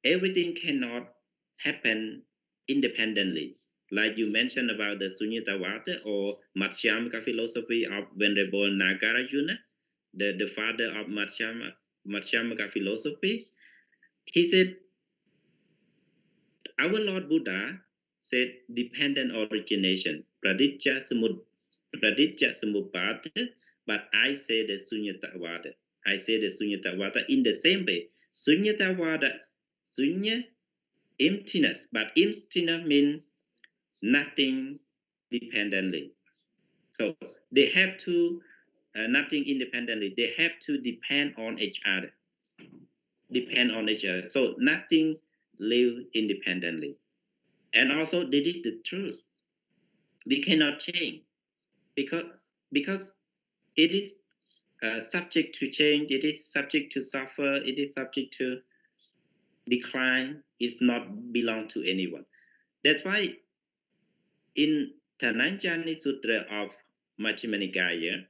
everything cannot happen independently. Like you mentioned about the Sunyatavada or Madhyamaka philosophy of Venerable Nagarjuna, the father of Madhyamaka philosophy. He said, our Lord Buddha said dependent origination, praditya samuppada, but I say the Sunyatavada. I say the Sunyatavada in the same way. Sunyatavada, sunya, emptiness, but emptiness means nothing dependently. So they have to, nothing independently. They have to depend on each other. So nothing live independently. And also this is the truth. We cannot change because it is subject to change. It is subject to suffer. It is subject to decline. It's not belong to anyone. That's why in Dhananjani Sutra of Majjhima Nikaya,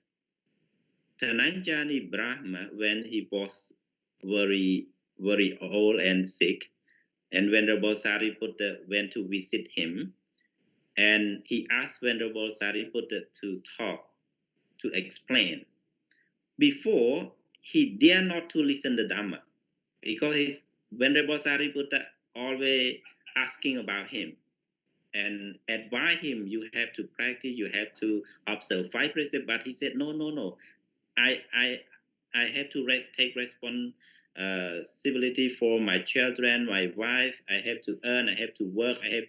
Dhananjani Brahma, when he was very, very old and sick, and Venerable Sariputta went to visit him, and he asked Venerable Sariputta to talk, to explain. Before, he dare not to listen to Dhamma, because his Venerable Sariputta always asking about him and advise him, you have to practice, you have to observe 5 precepts. But he said, no. I have to take responsibility for my children, my wife. I have to earn, I have to work, I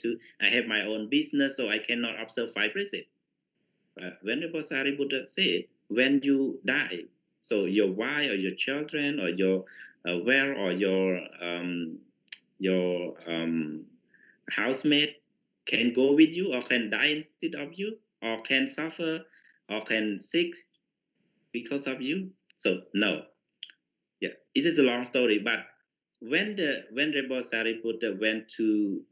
have my own business, so I cannot observe 5 precepts. But Venerable Sariputta said, when you die, so your wife or your children or your wealth or your housemate can go with you, or can die instead of you, or can suffer, or can sick because of you. So no, yeah, it is a long story. But when the Venerable Sariputta went to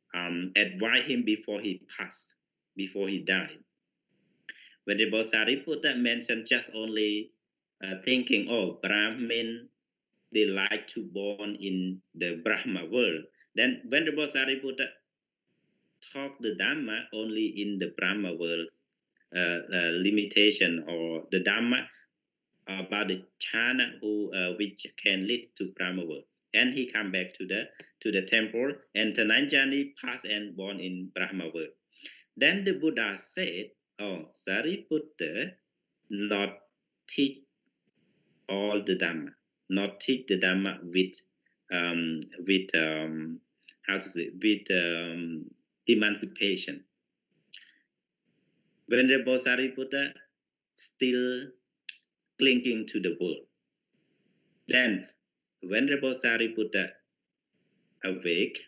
advise him before he passed, before he died, Venerable Sariputta mentioned just only thinking, oh, Brahmin, they like to born in the Brahma world. Then Venerable Sariputta taught the Dhamma only in the Brahma world limitation, or the Dhamma about the chana which can lead to Brahma world. And he come back to the temple, and Dhananjani passed and born in Brahma world. Then the Buddha said, oh, Sariputta, not teach all the Dhamma, not teach the Dhamma with emancipation. Venerable Sariputta still clinging to the world. Then Venerable Sariputta awake,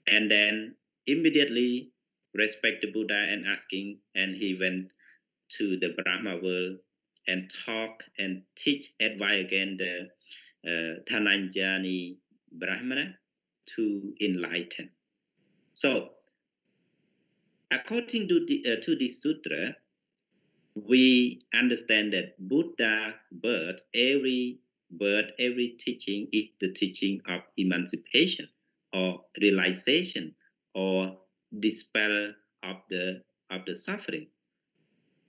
and then immediately respect the Buddha and asking, and he went to the Brahma world and talk and teach, advise again the Dhananjani Brahmana to enlighten. So, according to this sutra, we understand that Buddha's birth, every teaching is the teaching of emancipation or realization or dispel of the suffering.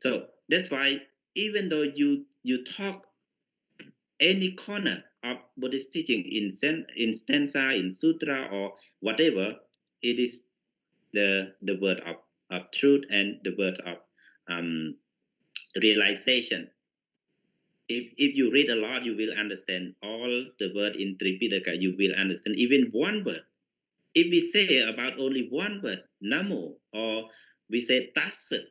So that's why even though you talk any corner of Buddhist teaching in stanza, in sutra, or whatever, it is the word of truth and the word of realization. If you read a lot, you will understand all the word in Tripitaka. You will understand even one word. If we say about only one word, Namo, or we say Tassa,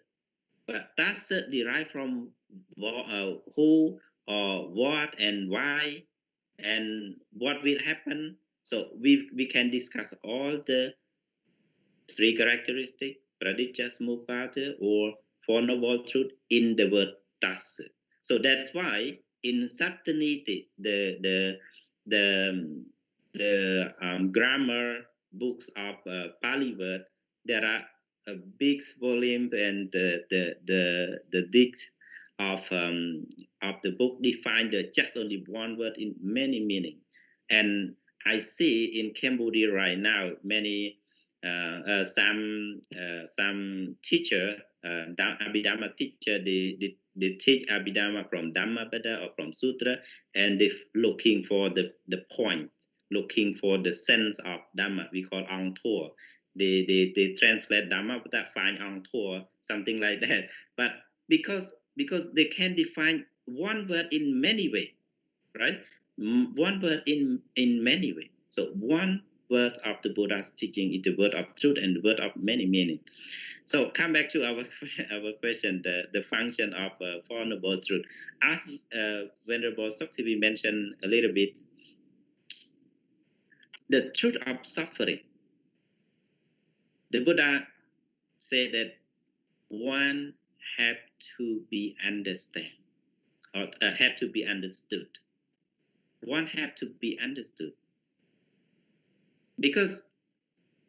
but Tassa derived from who or what and why and what will happen. So we can discuss all the 3 characteristics, Praditya Samuppada, or Four Noble Truth in the word Tassa. So that's why in Sattaniti, the grammar books of Pali word, there are a big volume, and the dict of the book define just only one word in many meaning. And I see in Cambodia right now many some teacher, Abhidhamma teacher, they teach Abhidhamma from Dhammapada or from Sutra, and they looking for the point, looking for the sense of Dhamma. We call Ang Tor. They translate Dhammapada, find Ang Tor, something like that. But because they can define one word in many ways, right? One word in many ways. So one word of the Buddha's teaching is the word of truth and the word of many meaning. So come back to our question, the function of Four Noble Truth. As Venerable Saktivi mentioned a little bit, the truth of suffering. The Buddha said that one have to be understood, or have to be understood. One have to be understood. Because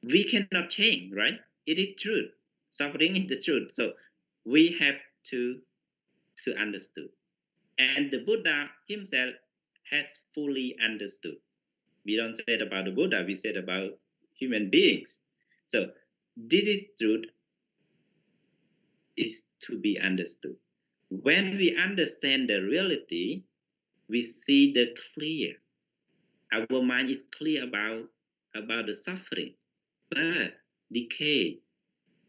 we cannot change, right? It is truth. Suffering is the truth. So we have to understood. And the Buddha himself has fully understood. We don't say it about the Buddha, we said about human beings. So this is truth. is to be understood. When we understand the reality, we see the clear. Our mind is clear about the suffering, birth, decay,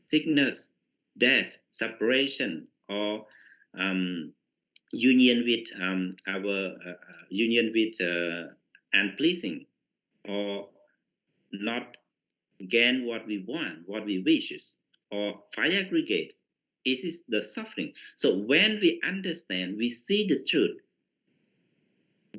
sickness, death, separation, or union with our union with unpleasing, or not gain what we want, what we wishes, or fire aggregates. It is the suffering. So when we understand, we see the truth,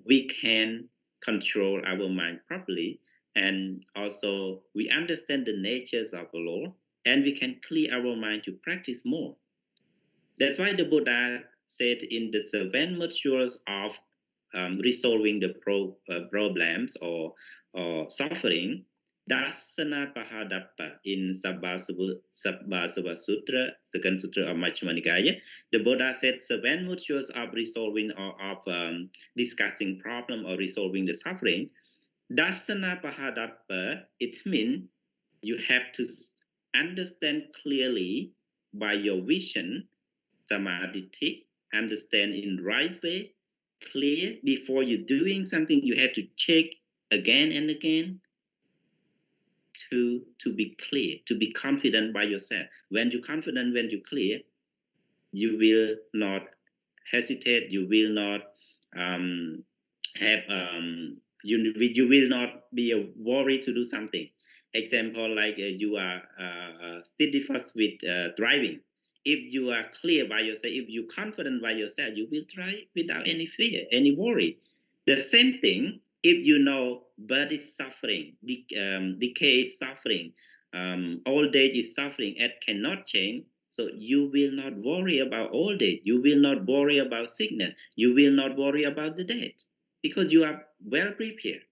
we can control our mind properly, and also we understand the natures of the law, and we can clear our mind to practice more. That's why the Buddha said in the seven virtues of resolving the problems or suffering, Dasana Pahadappa in Sabbasava Sutra, second sutra of Majjhima Nikaya, the Buddha said seven virtues of resolving or of discussing problem or resolving the suffering. Dasana Pahadappa, it means you have to understand clearly by your vision, samadhi, understand in right way, clear. Before you're doing something, you have to check again and again to be clear, to be confident by yourself. When you're confident, when you're clear, you will not hesitate, you will not you will not be a worry to do something. Example, like you are steadfast with driving. If you are clear by yourself, if you're confident by yourself, you will drive without any fear, any worry. The same thing, if you know birth is suffering, decay is suffering, old age is suffering, and cannot change, so you will not worry about old age. You will not worry about sickness. You will not worry about the death, because you are well prepared.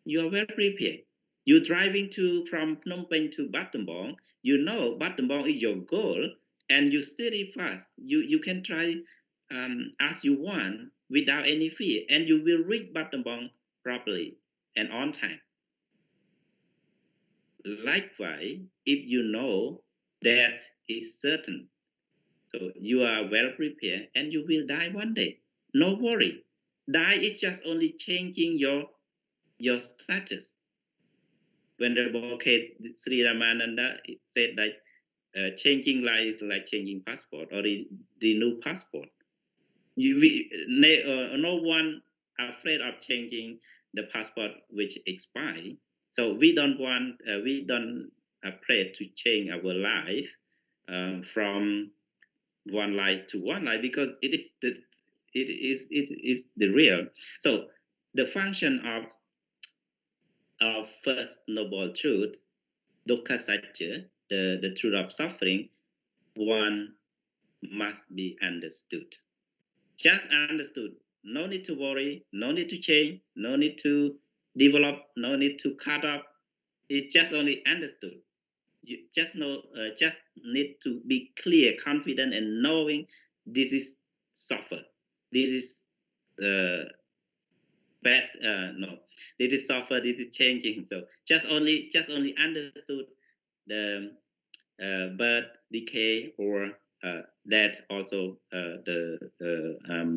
You are well prepared. You're driving from Phnom Penh to Battambang. You know Battambang is your goal, and you steady fast. You can try as you want without any fear, and you will reach Battambang properly and on time. Likewise, if you know that is certain, so you are well prepared, and you will die one day. No worry. Die is just only changing your status. When the Bhakti Sri Ramananda said that changing life is like changing passport or the new passport. No one afraid of changing the passport which expire. So we don't afraid to change our life from one life to one life, because it is the real. So the function of first noble truth, dukkha satya, the truth of suffering, one must be understood. Just understood. No need to worry, no need to change, no need to develop, no need to cut up. It's just only understood. You just need to be clear, confident, and knowing this is suffer. This is bad. No, this is suffer. This is changing. So just only understood the birth, decay, or death, also the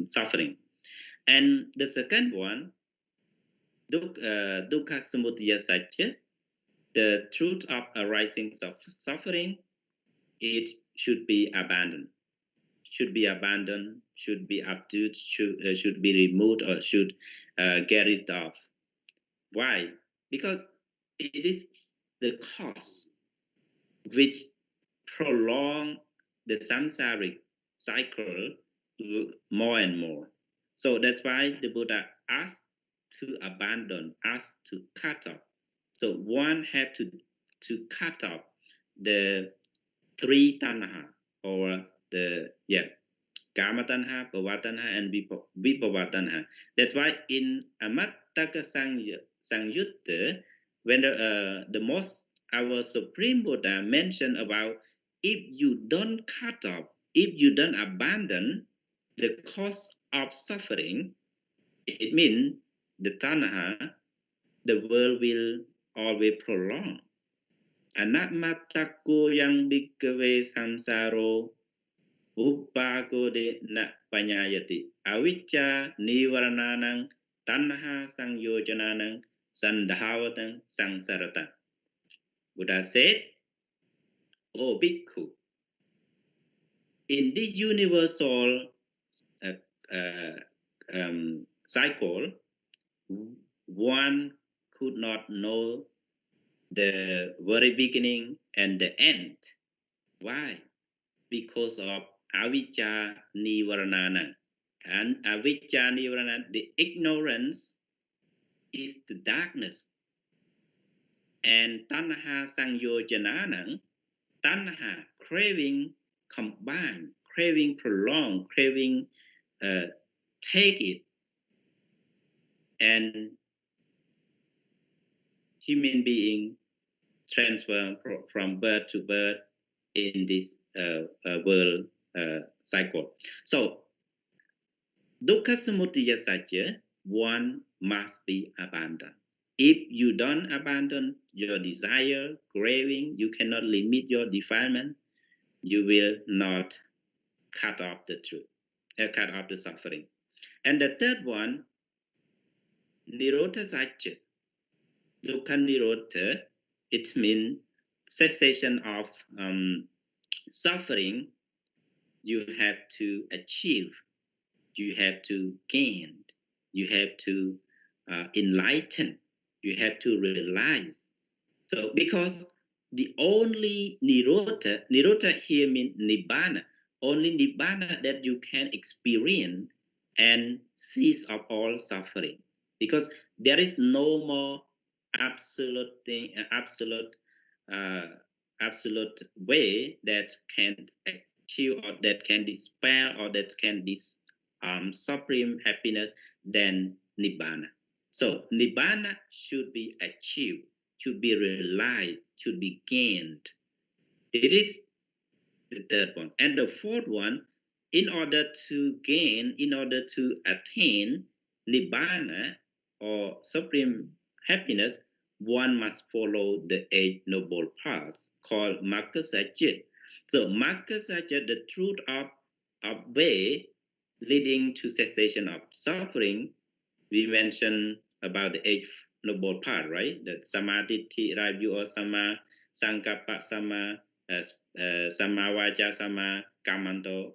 suffering. And the second one, dukkha samudaya-sacca, the truth of arising suffering, it should be abandoned. Should be abandoned, should be uprooted, should be removed, or should get rid of. Why? Because it is the cause which prolong the samsaric cycle more and more. So that's why the Buddha asked to abandon, asked to cut off. So one had to cut off the three tanha, or the kama tanha, bhava tanha, and vibhava tanha. That's why in Amattaka Sangyutta, when the most our Supreme Buddha mentioned about, if you don't cut off, if you don't abandon the cause of suffering, it means the tanha, the world will always prolong. Anatmatako yang bhikkhave samsaro Uppagodena panyayati. Avicca nivarananang tanha sangyojananang sandhavatang sangsarata. Buddha said, O bhikkhu, in this universal cycle, one could not know the very beginning and the end. Why? Because of avijja nivaranana. And avijja nivarana, the ignorance is the darkness. And tanha sangyojanana, tanha, craving combined, craving prolonged, craving take it. And human being transfer from birth to birth in this world cycle. So, dukkha samudaya-sacca, one must be abandoned. If you don't abandon your desire, craving, you cannot limit your defilement, you will not cut off the truth, cut off the suffering. And the third one, nirodha-sacca, dukkha nirodha, it means cessation of suffering. You have to achieve, you have to gain, you have to enlighten, you have to realize. So because the only nirodha here means nibbana, only nibbana that you can experience and cease of all suffering. Because there is no more absolute thing, absolute way that can achieve or that can dispel or that can supreme happiness than nibbana. So nibbana should be achieved, should be realized, should be gained. It is the third one. And the fourth one, in order to gain, in order to attain nibbana or supreme happiness, one must follow the 8 noble paths called Magga-Sacca. So Magga-Sacca, the truth of way leading to cessation of suffering. We mentioned about the 8 noble path, right? The Samadhi, Rayu, or Sama, Sankappa, Sama, Sama Vaja, Sama Kamanto,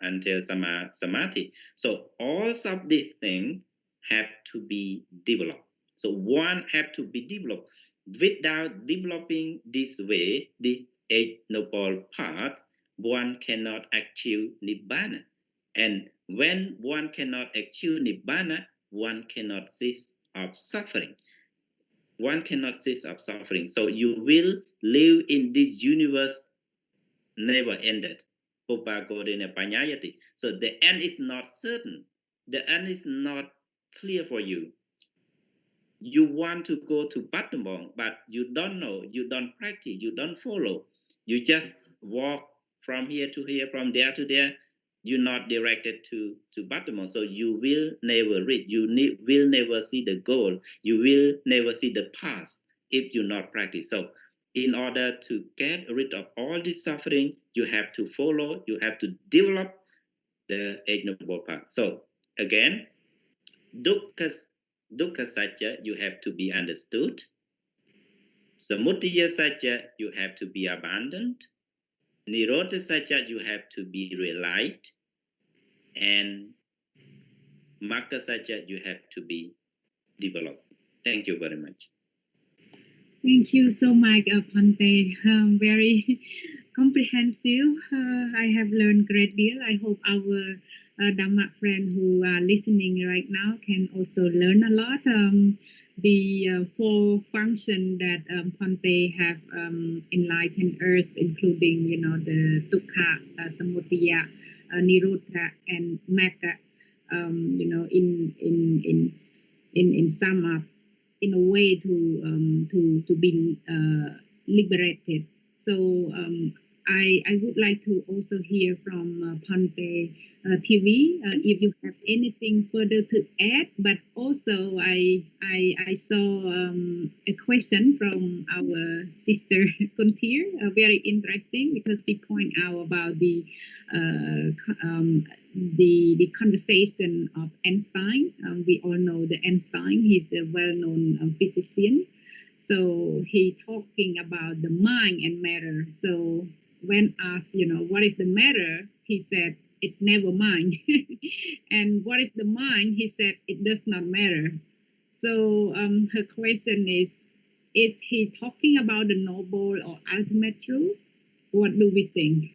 until Sama Samadhi. So all of these things have to be developed. So one have to be developed. Without developing this way, the 8 noble paths, one cannot achieve Nibbana. And when one cannot achieve Nibbana, one cannot cease of suffering. One cannot cease of suffering. So you will live in this universe never ended. Uppagodena panyayati. So the end is not certain. The end is not clear for you. You want to go to Pathogenesis, but you don't know, you don't practice, you don't follow. You just walk from here to here, from there to there. You're not directed to Pathogenesis, so you will never reach. You will never see the goal. You will never see the path if you not practice. So in order to get rid of all this suffering, you have to follow, you have to develop the 8 noble paths. So again, dukkha-sacca, you have to be understood. Samudaya-sacca, you have to be abandoned. Nirodha-sacca, you have to be realized. And Magga-sacca, you have to be developed. Thank you very much. Thank you so much, Bhante. Very comprehensive. I have learned a great deal. I hope our Dhamma friends who are listening right now can also learn a lot. The 4 functions that Bhante have enlightened us, including, the dukkha, samudaya, nirodha, and magga, in sum up, in a way to be liberated. So I would like to also hear from Ponte TV if you have anything further to add. But also, I saw a question from our sister Kuntir, very interesting because she pointed out about the conversation of Einstein. We all know the Einstein. He's the well-known physician. So he talking about the mind and matter. So when asked, what is the matter, he said it's never mind. And what is the mind? He said it does not matter. So her question is he talking about the noble or ultimate truth? What do we think?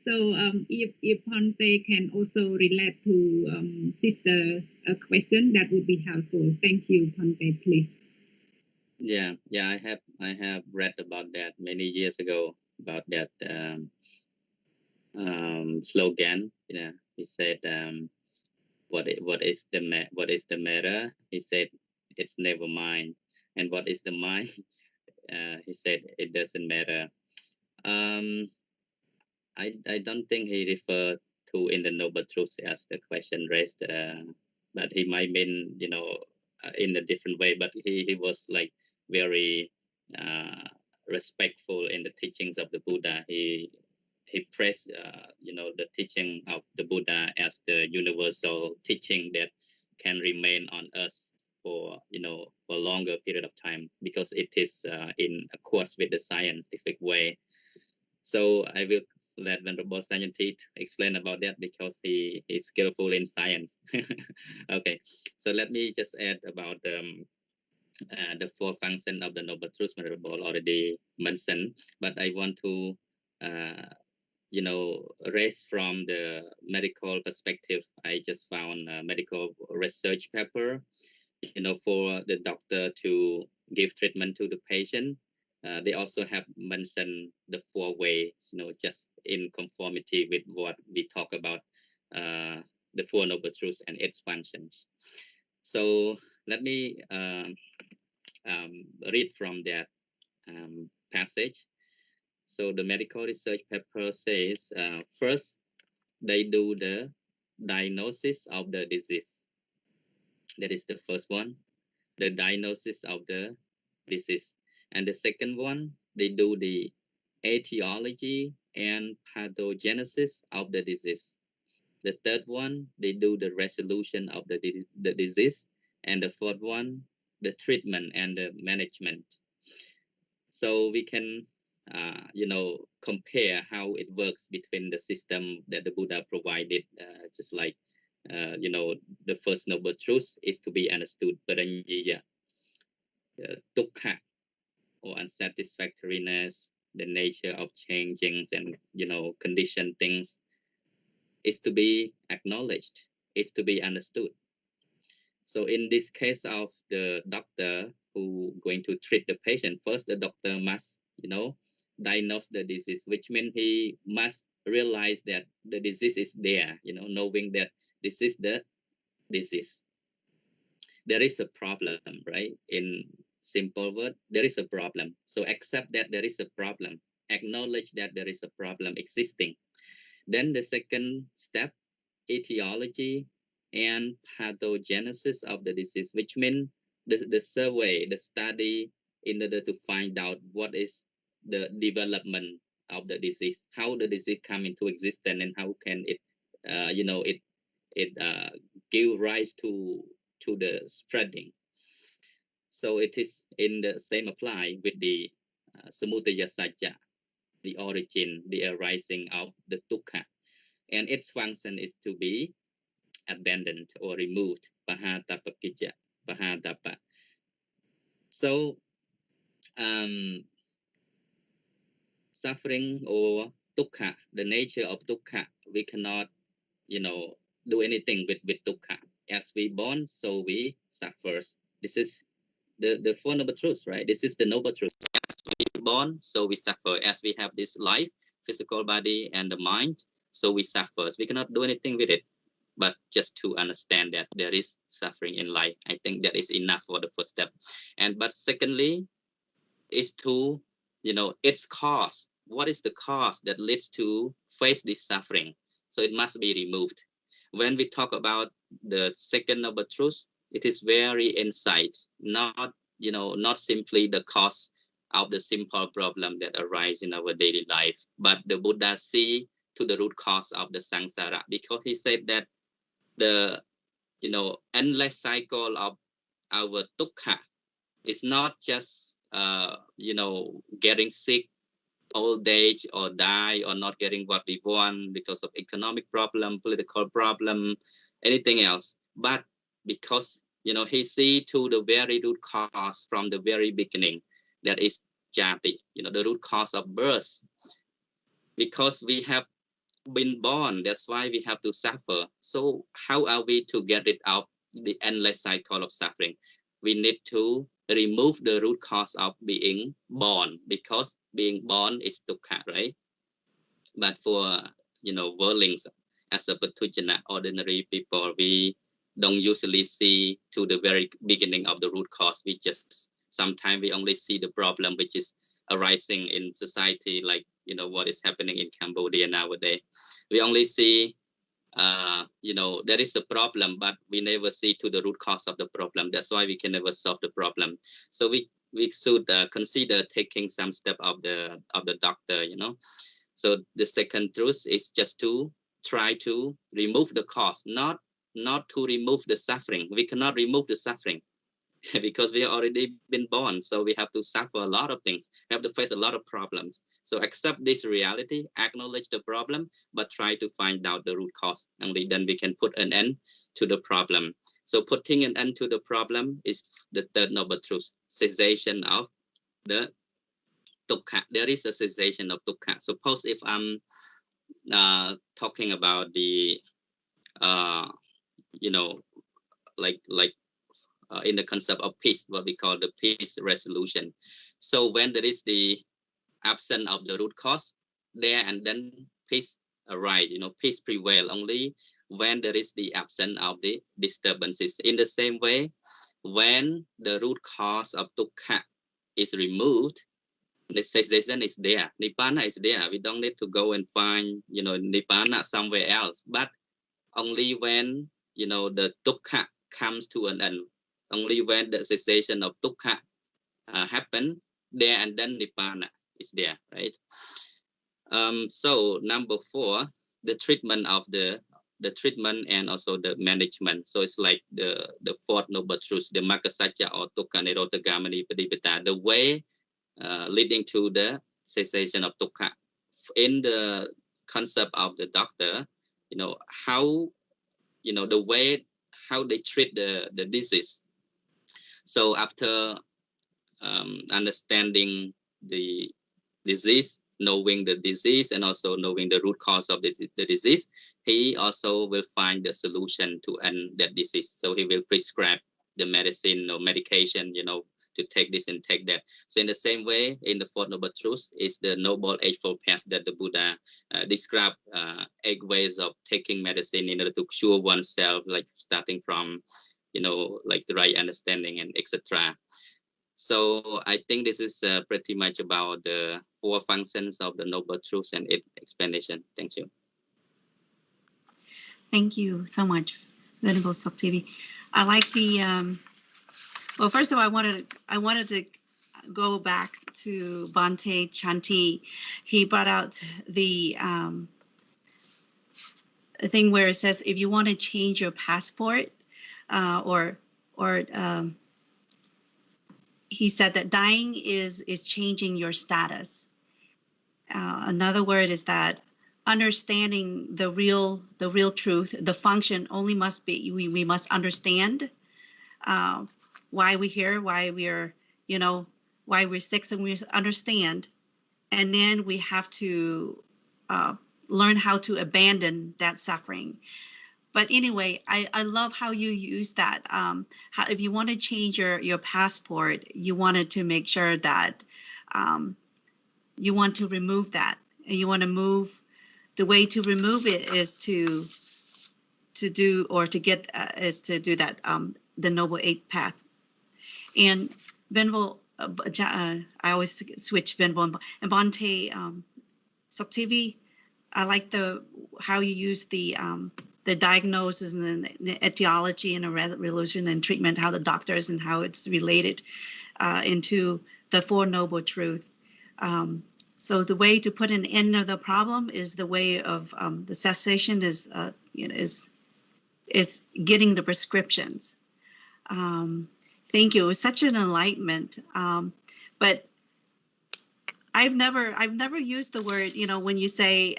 So if Ponte can also relate to sister question, that would be helpful. Thank you, Ponte, please. Yeah, I have read about that many years ago about that slogan. He said, what is the matter? He said, it's never mind. And what is the mind? He said, it doesn't matter. I don't think he referred to in the Noble Truth as the question raised, but he might mean in a different way. But he was like very respectful in the teachings of the Buddha. He praised the teaching of the Buddha as the universal teaching that can remain on us for for a longer period of time because it is in accordance with the scientific way. So I will let Venerable Sanyanti explain about that because he is skillful in science. Okay, so let me just add about the four functions of the Noble Truth Venerable already mentioned, but I want to raise from the medical perspective. I just found a medical research paper, for the doctor to give treatment to the patient. They also have mentioned the four ways, just in conformity with what we talk about, the Four Noble Truths and its functions. So let me read from that passage. So the medical research paper says, first, they do the diagnosis of the disease. That is the first one, the diagnosis of the disease. And the second one, they do the etiology and pathogenesis of the disease. The third one, they do the resolution of the disease. And the fourth one, the treatment and the management. So we can, compare how it works between the system that the Buddha provided, just like, the first noble truth is to be understood, Paranjaya, dukkha, or unsatisfactoriness, the nature of changings and conditioned things, is to be acknowledged, is to be understood. So in this case of the doctor who going to treat the patient, first the doctor must diagnose the disease, which means he must realize that the disease is there, knowing that this is the disease. There is a problem, right? In simple word, there is a problem. So accept that there is a problem, acknowledge that there is a problem existing. Then the second step, etiology and pathogenesis of the disease, which means the survey, the study in order to find out what is the development of the disease, how the disease come into existence, and how can it, give rise to the spreading. So it is in the same apply with the Samudaya-Sacca, the origin, the arising of the dukkha, and its function is to be abandoned or removed, pahatapakija, pahatapa. So suffering or dukkha, the nature of dukkha, we cannot do anything with dukkha. As we born, so we suffer. This is the Four Noble Truths, right? This is the Noble Truth. As we born, so we suffer. As we have this life, physical body and the mind, so we suffer. We cannot do anything with it, but just to understand that there is suffering in life. I think that is enough for the first step. But secondly, is to its cause. what is the cause that leads to face this suffering. So it must be removed. When we talk about the second noble truth, it is very insight, not not simply the cause of the simple problem that arise in our daily life, but the Buddha see to the root cause of the samsara, because he said that the endless cycle of our dukkha is not just getting sick, old age, or die, or not getting what we want because of economic problem, political problem, anything else, but because he see to the very root cause from the very beginning, that is jati, the root cause of birth. Because we have been born, that's why we have to suffer. So how are we to get rid of the endless cycle of suffering? We need to remove the root cause of being born, because being born is dukkha, right? But for worldlings, as a Pathogena, ordinary people, we don't usually see to the very beginning of the root cause. We just sometimes we only see the problem which is arising in society, like what is happening in Cambodia nowadays. We only see there is a problem, but we never see to the root cause of the problem. That's why we can never solve the problem. So we should consider taking some step of the doctor. So the second truth is just to try to remove the cause, not to remove the suffering. We cannot remove the suffering because we already been born. So we have to suffer a lot of things. We have to face a lot of problems. So accept this reality, acknowledge the problem, but try to find out the root cause. Only then we can put an end to the problem. So putting an end to the problem is the third noble truth, cessation of the dukkha. There is a cessation of dukkha. Suppose if I'm talking about the in the concept of peace, what we call the peace resolution. So when there is the absence of the root cause, there and then peace arise, peace prevail only when there is the absence of the disturbances. In the same way, when the root cause of dukkha is removed, the cessation is there, nibbana is there. We don't need to go and find nibbana somewhere else, but only when the dukkha comes to an end, only when the cessation of dukkha happen, there and then nibbana is there, right? So number 4, the treatment of the treatment and also the management. So it's like the fourth noble truth, the Makkasacca or Dukkha Nirodha Gamini Padipata, the way leading to the cessation of dukkha. In the concept of the doctor, how the way how they treat the disease. So after understanding the disease, knowing the disease, and also knowing the root cause of the disease, he also will find the solution to end that disease. So he will prescribe the medicine or medication, to take this and take that. So in the same way, in the fourth noble truth is the noble eightfold path that the Buddha described 8 ways of taking medicine in order to cure oneself, like starting from, like the right understanding and etc. So I think this is pretty much about the 4 functions of the noble truth and its explanation. Thank you. Thank you so much, Venerable Soktivi. I like the well, first of all, I wanted to go back to Bhante Chanti. He brought out the thing where it says if you want to change your passport, or he said that dying is changing your status. Another word is that understanding the real truth, the function only must be we must understand why we're here, why we're why we're sick, and we understand, and then we have to learn how to abandon that suffering. But anyway, I love how you use that. How if you want to change your passport, you wanted to make sure that you want to remove that, and you want to move. The way to remove it is to do that the Noble Eighth Path. And Venerable, I always switch Venerable and Bhante TV. I like how you use the diagnosis and the etiology and the resolution and treatment, how the doctors and how it's related into the Four Noble Truths. So the way to put an end of the problem is the way of the cessation is getting the prescriptions. Thank you. It was such an enlightenment. But I've never used the word, when you say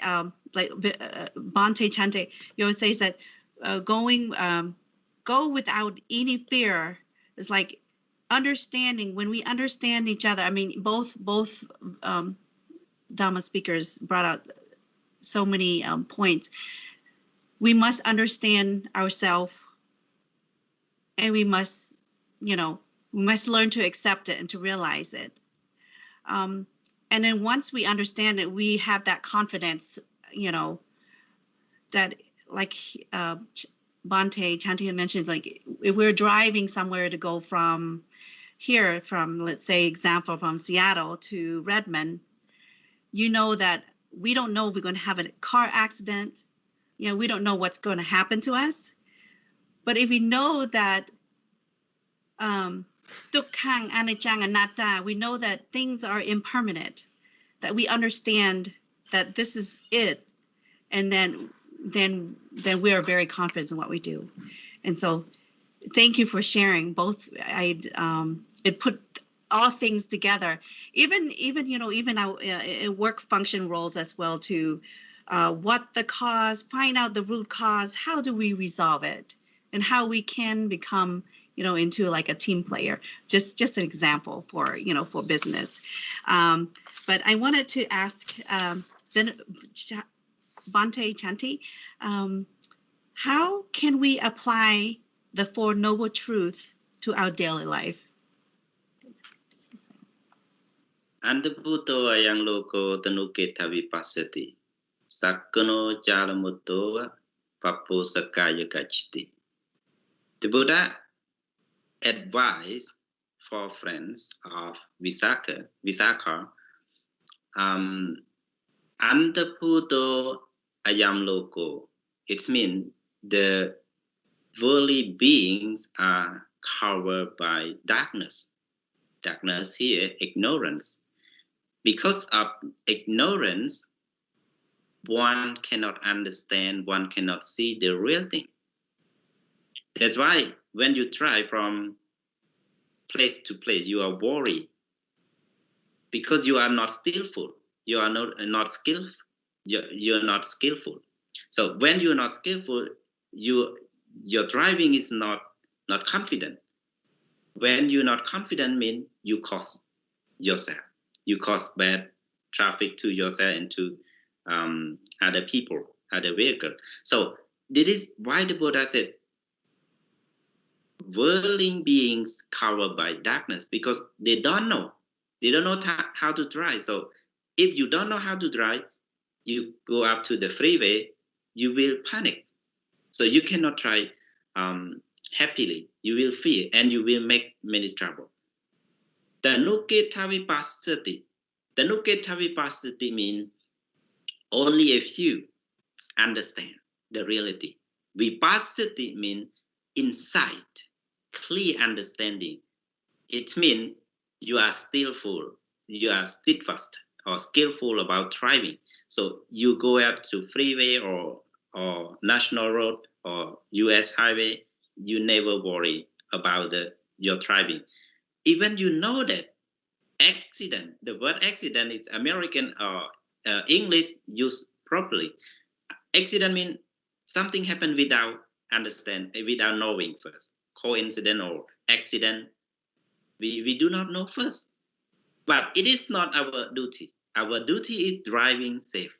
like Bhante Chante, you always say that go without any fear. It's like understanding. When we understand each other, I mean, both Dhamma speakers brought out so many points. We must understand ourselves, and we must learn to accept it and to realize it. And then once we understand it, we have that confidence, that like Bhante Chanti mentioned, like if we're driving somewhere to go from here, let's say example, from Seattle to Redmond, that we don't know if we're going to have a car accident. We don't know what's going to happen to us. But if we know that Dukkhang, Anicca, Anatta, we know that things are impermanent, that we understand that this is it, and then we are very confident in what we do. And so thank you for sharing both. It put all things together, even our work function roles as well, to what the cause, find out the root cause, how do we resolve it, and how we can become into like a team player. Just an example for for business. But I wanted to ask Bhante Chanti, how can we apply the Four Noble Truths to our daily life? Antaputo ayang loko tanuketa vipassati. Sakkono jalamuto papo sakaya gacchati. The Buddha advised for friends of Visakha, Antaputo ayam loko. It means the worldly beings are covered by darkness. Darkness here, ignorance. Because of ignorance, one cannot understand, one cannot see the real thing. That's why when you try from place to place, you are worried because you are not skillful. You are not skillful. You're not skillful. So when you're not skillful, your driving is not confident. When you're not confident, means you cause yourself. You cause bad traffic to yourself and to other people, other vehicles. So this is why the Buddha said, worldly beings covered by darkness, because they don't know how to drive. So if you don't know how to drive, you go up to the freeway, you will panic. So you cannot drive happily. You will fear and you will make many trouble. Tanuketa vipassati. Tanuketa vipassati means only a few understand the reality. Vipassati means insight, clear understanding. It means you are skillful, you are steadfast or skillful about driving. So you go up to freeway or national road or US highway, you never worry about your driving. Even you know that accident, the word accident is American or English used properly. Accident means something happened without knowing first. Coincidence or accident, we do not know first. But it is not our duty. Our duty is driving safe,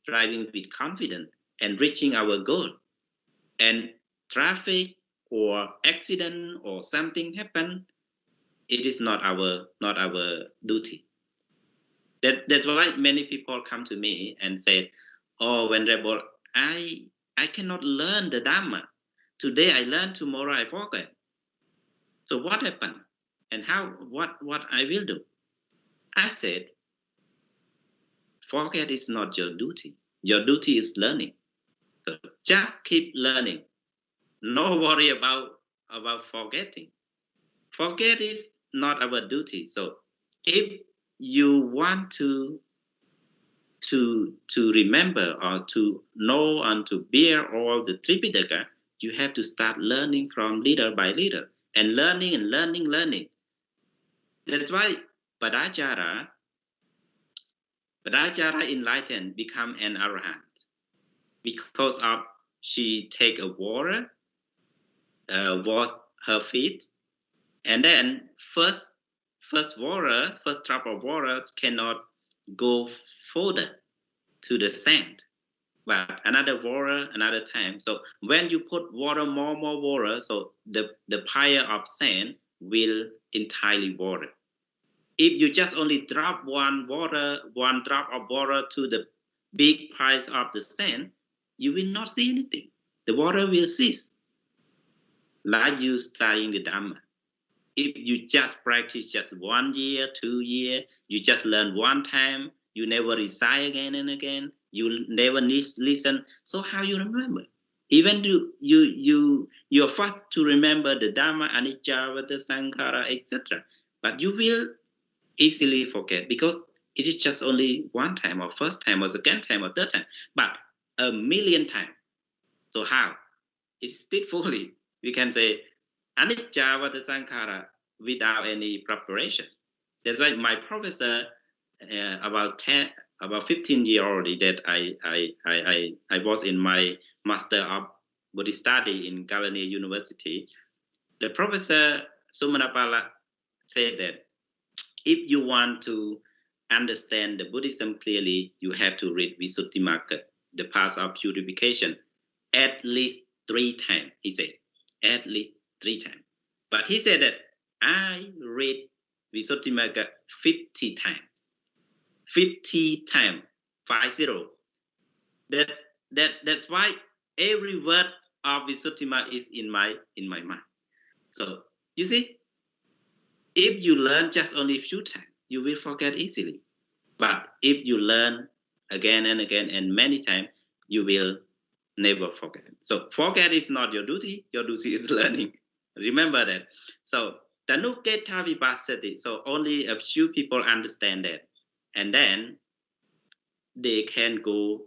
driving with confidence, and reaching our goal. And traffic or accident or something happen, it is not our duty. That's why many people come to me and say, "Oh, Venerable, I cannot learn the Dhamma. Today I learned, tomorrow I forget. So what happened? And what I will do?" I said, forget is not your duty. Your duty is learning. So just keep learning. No worry about forgetting. Forget is not our duty. So if you want to remember or to know and to bear all the Tripitaka, you have to start learning from leader by leader and learning and learning. That's why Padachara enlightened become an arahant because of she take a water, wash her feet, and then first drop of water cannot go further to the sand, but another water another time. So when you put water, more water, so the pile of sand will entirely water. If you just only drop one drop of water to the big piles of the sand, you will not see anything. The water will cease. Like you studying the Dhamma. If you just practice just 1 year, 2 years, you just learn one time, you never recite again and again, you never listen. So how you remember? Even you're forced to remember the Dhamma, Anicca, the Sankhara, etc. But you will easily forget because it is just only one time or first time or second time or third time, but a million times. So how? It's still fully. We can say Anicca Vata Sankhara without any preparation. That's why my professor about 15 years already that I was in my Master of Buddhist Study in Caturāriya University. The professor Sumanapala said that if you want to understand the Buddhism clearly, you have to read Visuddhimagga, the path of purification, at least 3 times, he said. At least 3 times. But he said that I read Visuddhimagga 50 times. 50 times, 50. That's why every word of Visuddhimagga is in my mind. So you see, if you learn just only a few times, you will forget easily. But if you learn again and again and many times, you will never forget. So forget is not your duty. Your duty is learning. Remember that. So Tanuketa Vipassati. So only a few people understand that. And then they can go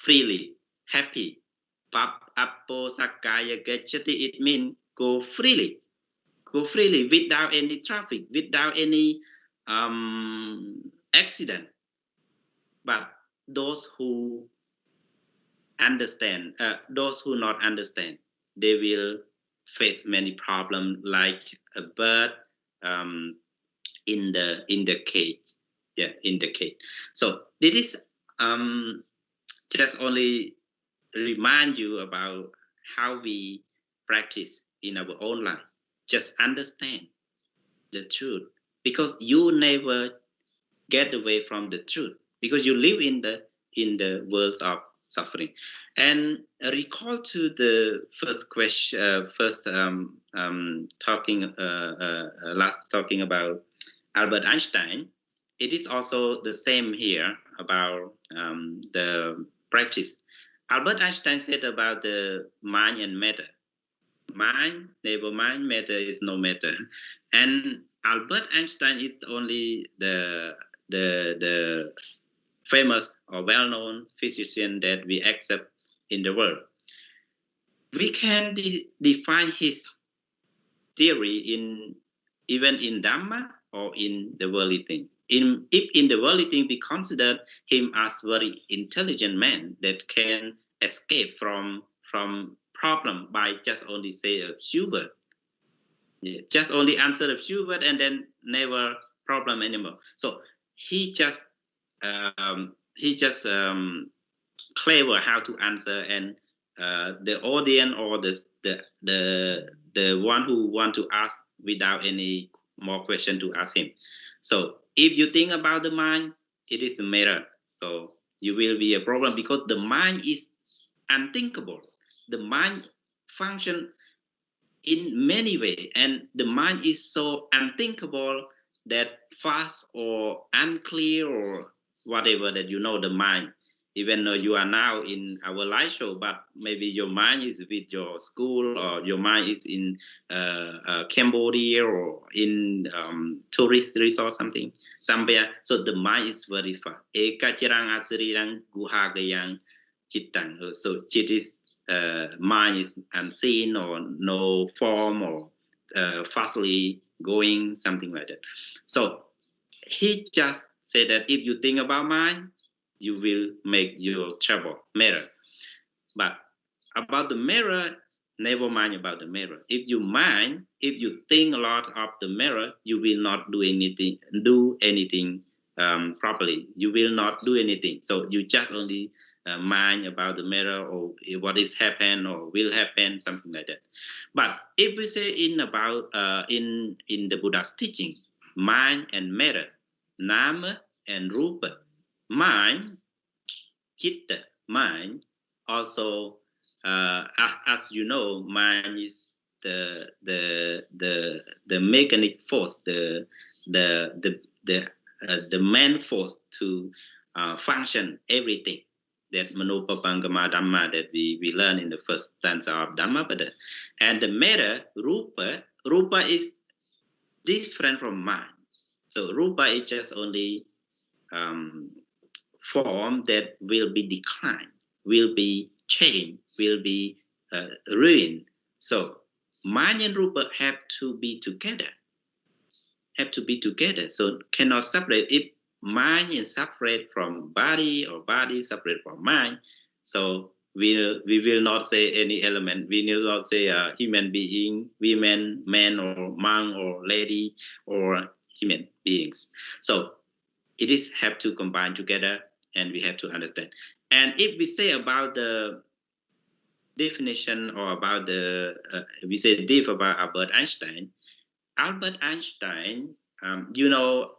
freely, happy. Papo Sakaya Gachati, it means go freely. Go freely without any traffic, without any accident. But those who understand, those who not understand, they will face many problems like a bird in the cage. Yeah, in the cage. So this is just only remind you about how we practice in our own life. Just understand the truth, because you never get away from the truth, because you live in the world of suffering. And recall to the first question, talking about Albert Einstein. It is also the same here about the practice. Albert Einstein said about the mind and matter. Mind, never mind, matter is no matter. And Albert Einstein is only the famous or well-known physician that we accept in the world. We can define his theory even in Dhamma or in the worldly thing. If in the worldly thing we consider him as very intelligent man that can escape from problem by just only say a few words. Yeah, just only answer a few words and then never problem anymore. So he just clever how to answer, and the audience or the one who want to ask without any more question to ask him. So if you think about the mind, it is a mirror. So you will be a problem because the mind is unthinkable. The mind function in many ways, and the mind is so unthinkable that fast or unclear or whatever that you know the mind. Even though you are now in our live show, but maybe your mind is with your school, or your mind is in Cambodia, or in tourist resort somewhere. So the mind is very far. Eka cirang asirang guha gayang chitang. So it is mind is unseen, or no form, or fastly going, something like that. So he just said that if you think about mind, you will make your trouble mirror. But about the mirror, never mind about the mirror. If you think a lot of the mirror, you will not do anything properly. You will not do anything. So you just only mind about the mirror, or what is happen or will happen, something like that. But if we say in the Buddha's teaching, mind and mirror, nama and rupa, mind, chitta, mind, also as you know, mind is the mechanic force, the main force to function everything. That manupapangama dhamma that we learn in the first stanza of Dhammapada. And the matter, rupa is different from mind. So rupa is just only form that will be declined, will be changed, will be ruined. So mind and rupa have to be together. So cannot separate. If mind is separate from body, or body separate from mind, so we will not say any element. We will not say human being, women, man, or monk, or lady, or human beings. So it is have to combine together, and we have to understand. And if we say about the definition, or about we say deep about Albert Einstein, you know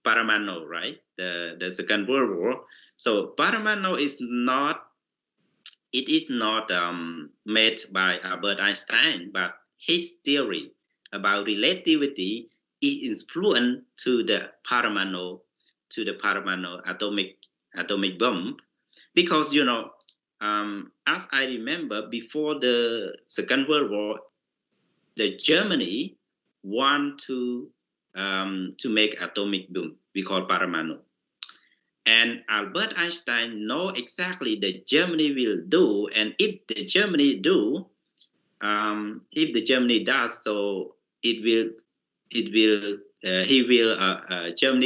Paramano, right? The Second World War. So Paramano is not made by Albert Einstein, but his theory about relativity is influenced to the Paramano atomic bomb, because as I remember, before the Second World War, the Germany want to make atomic bomb, we call Paramano. And Albert Einstein know exactly that Germany will do, and if the Germany does, so Germany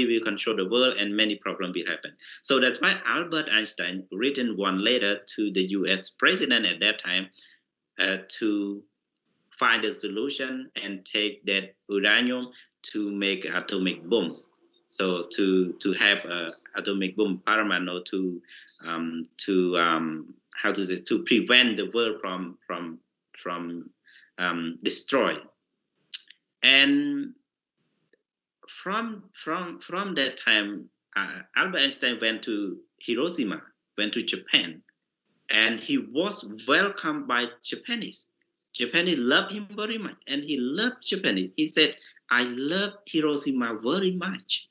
will control the world, and many problems will happen. So that's why Albert Einstein written one letter to the U.S. president at that time to find a solution and take that uranium to make atomic bomb. So to have atomic bomb, Paramano, to prevent the world from destroy. And from that time, Albert Einstein went to Hiroshima, went to Japan, and he was welcomed by Japanese. Japanese loved him very much, and he loved Japanese. He said, "I love Hiroshima very much."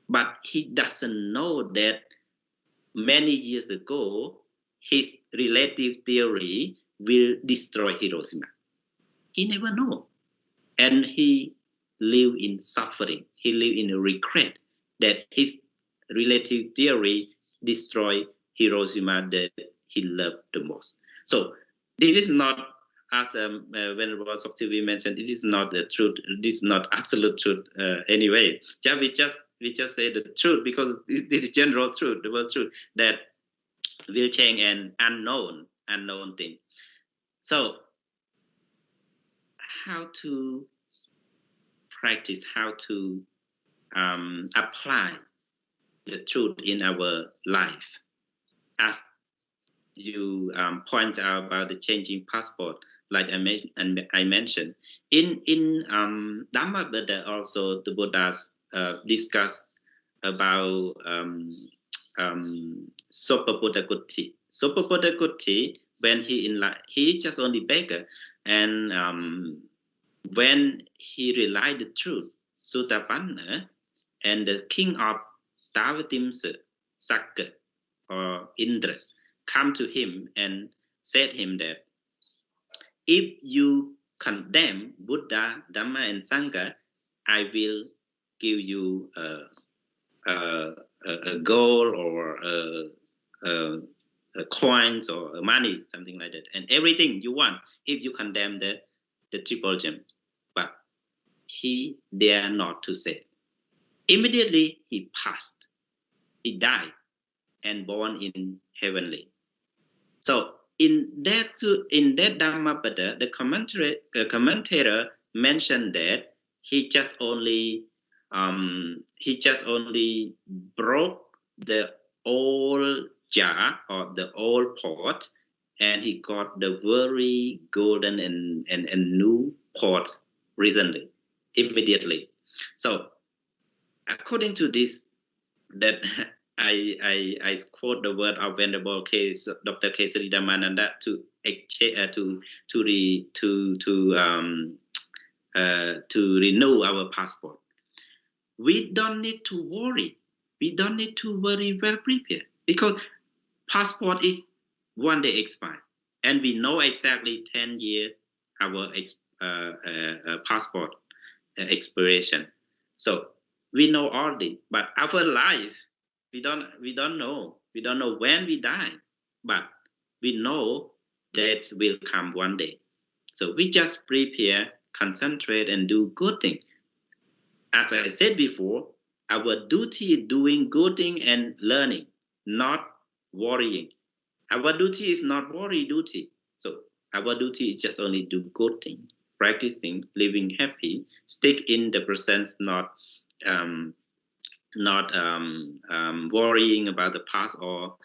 But he doesn't know that many years ago, his relative theory will destroy Hiroshima. He never know. And he lived in suffering. He lived in regret that his relative theory destroyed Hiroshima that he loved the most. So this is not, as Venerable Soktivi mentioned, it is not the truth. This is not absolute truth anyway. We just say the truth, because it is general truth, the world truth, that will change an unknown thing. So how to practice, how to apply the truth in our life? As you point out about the changing passport, like I mentioned, in Dhammapada also the Buddhas discuss about Sopapodakutti. Sopapodakutti, when he just only beggar, and when he realized the truth, Sutapanna, and the king of Caturāriya-Sacca or Indra come to him and said him that if you condemn Buddha, Dhamma, and Sangha, I will give you a gold or a coins or money, something like that, and everything you want if you condemn the triple gem. But he dare not to say. Immediately he passed. He died and born in heavenly. So in that Dhammapada, the commentator mentioned that he just only broke the old jar or the old pot, and he got the very golden and new pot recently, immediately. So according to this, that I quote the word of Venerable Dr. Kesari Dhammananda to renew our passport. We don't need to worry. We don't need to worry well prepared, because passport is one day expired, and we know exactly 10 years our passport expiration. So we know all this, but our life we don't know. We don't know when we die, but we know that will come one day. So we just prepare, concentrate, and do good thing. As I said before, our duty is doing good thing and learning, not worrying. Our duty is not worry duty. So our duty is just only do good thing, practicing, living happy, stick in the present, not worrying about the past or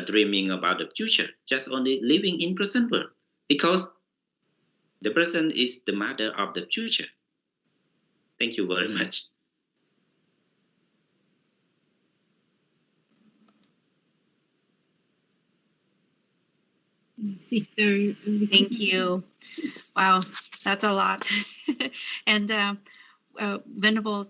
dreaming about the future. Just only living in present world, because the present is the matter of the future. Thank you very much. Sister. Thank you. Wow, that's a lot. And Venerable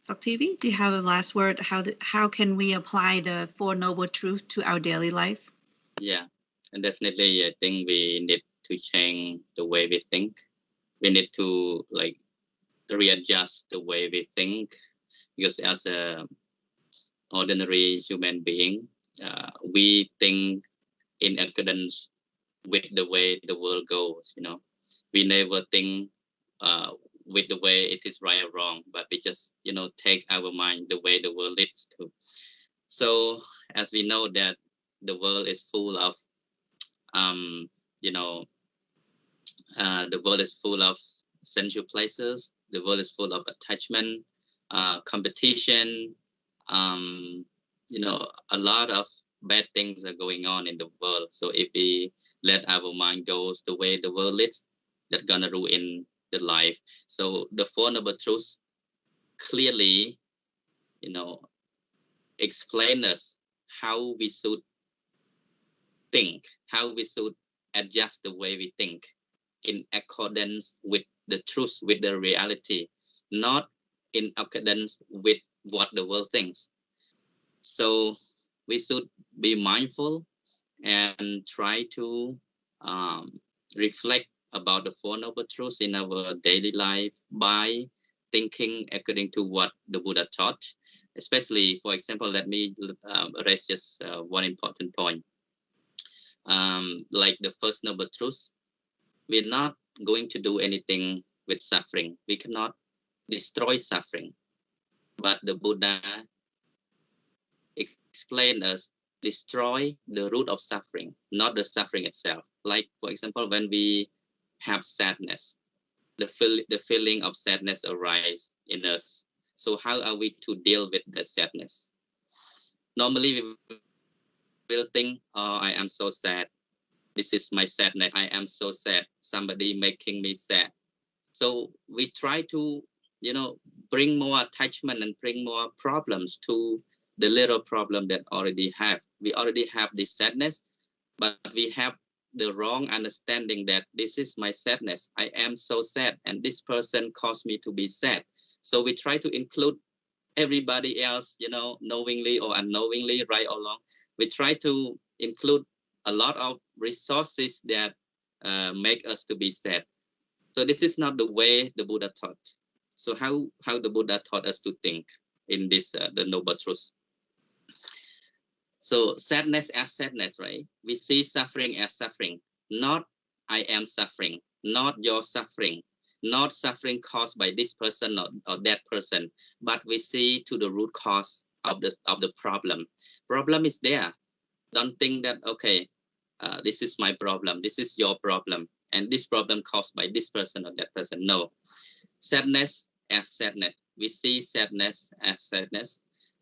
Saktivi, do you have a last word? How can we apply the Four Noble Truths to our daily life? Yeah, and definitely I think we need to change the way we think. We need to like readjust the way we think, because as a ordinary human being, we think in accordance with the way the world goes. We never think with the way it is right or wrong, but we just take our mind the way the world leads to. So as we know that the world is full of the world is full of sensual places, the world is full of attachment, competition, a lot of bad things are going on in the world. So if we let our mind go the way the world leads, that's gonna ruin the life. So the Four Noble Truths clearly explain us how we should think, how we should adjust the way we think in accordance with the truth, with the reality, not in accordance with what the world thinks. So we should be mindful and try to reflect about the Four Noble Truths in our daily life by thinking according to what the Buddha taught. Especially, for example, let me raise just one important point. Like the first Noble Truth, we're not going to do anything with suffering. We cannot destroy suffering. But the Buddha explained us, destroy the root of suffering, not the suffering itself. Like, for example, when we have sadness, the feeling of sadness arises in us. So how are we to deal with that sadness? Normally, we will think, oh, I am so sad. This is my sadness. I am so sad. Somebody making me sad. So we try to, bring more attachment and bring more problems to the little problem that already have. We already have this sadness, but we have the wrong understanding that this is my sadness. I am so sad, and this person caused me to be sad. So we try to include everybody else, knowingly or unknowingly, right or wrong. We try to include a lot of resources that make us to be sad. So this is not the way the Buddha taught. So how the Buddha taught us to think in this the noble truth. So sadness as sadness, right? We see suffering as suffering, not I am suffering, not your suffering, not suffering caused by this person or that person, but we see to the root cause of the problem. Problem is there. Don't think that okay, this is my problem, this is your problem, and this problem caused by this person or that person. No, sadness as sadness. We see sadness as sadness.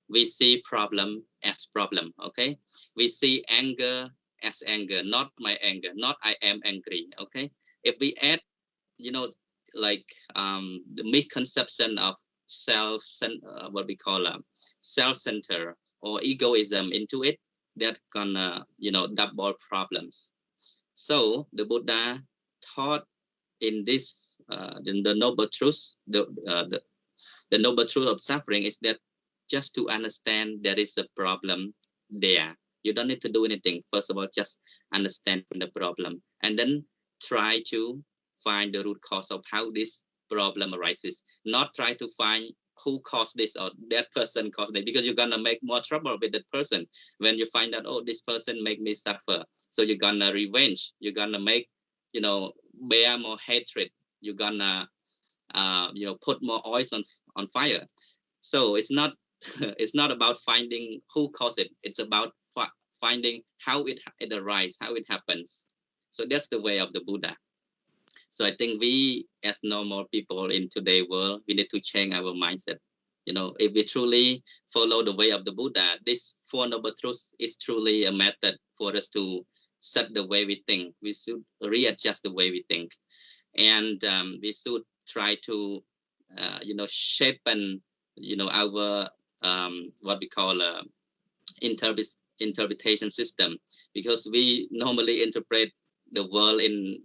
We see problem as problem. Okay. We see anger as anger, not my anger, not I am angry. Okay. If we add, like the misconception of self, what we call self-center or egoism into it, that gonna, double problems. So the Buddha taught in this the noble truth, the noble truth of suffering is that just to understand there is a problem there. You don't need to do anything. First of all, just understand the problem and then try to find the root cause of how this problem arises. Not try to find who caused this or that person caused it, because you're gonna make more trouble with that person when you find out, oh, this person make me suffer. So you're gonna revenge. You're gonna make, bear more hatred. You're gonna put more oil on fire. So it's not it's not about finding who caused it. It's about finding how it arises, how it happens. So that's the way of the Buddha. So I think we, as normal people in today's world, we need to change our mindset. If we truly follow the way of the Buddha, this Four Noble Truths is truly a method for us to set the way we think. We should readjust the way we think, and we should try to, shape and, our what we call interpretation system, because we normally interpret the world in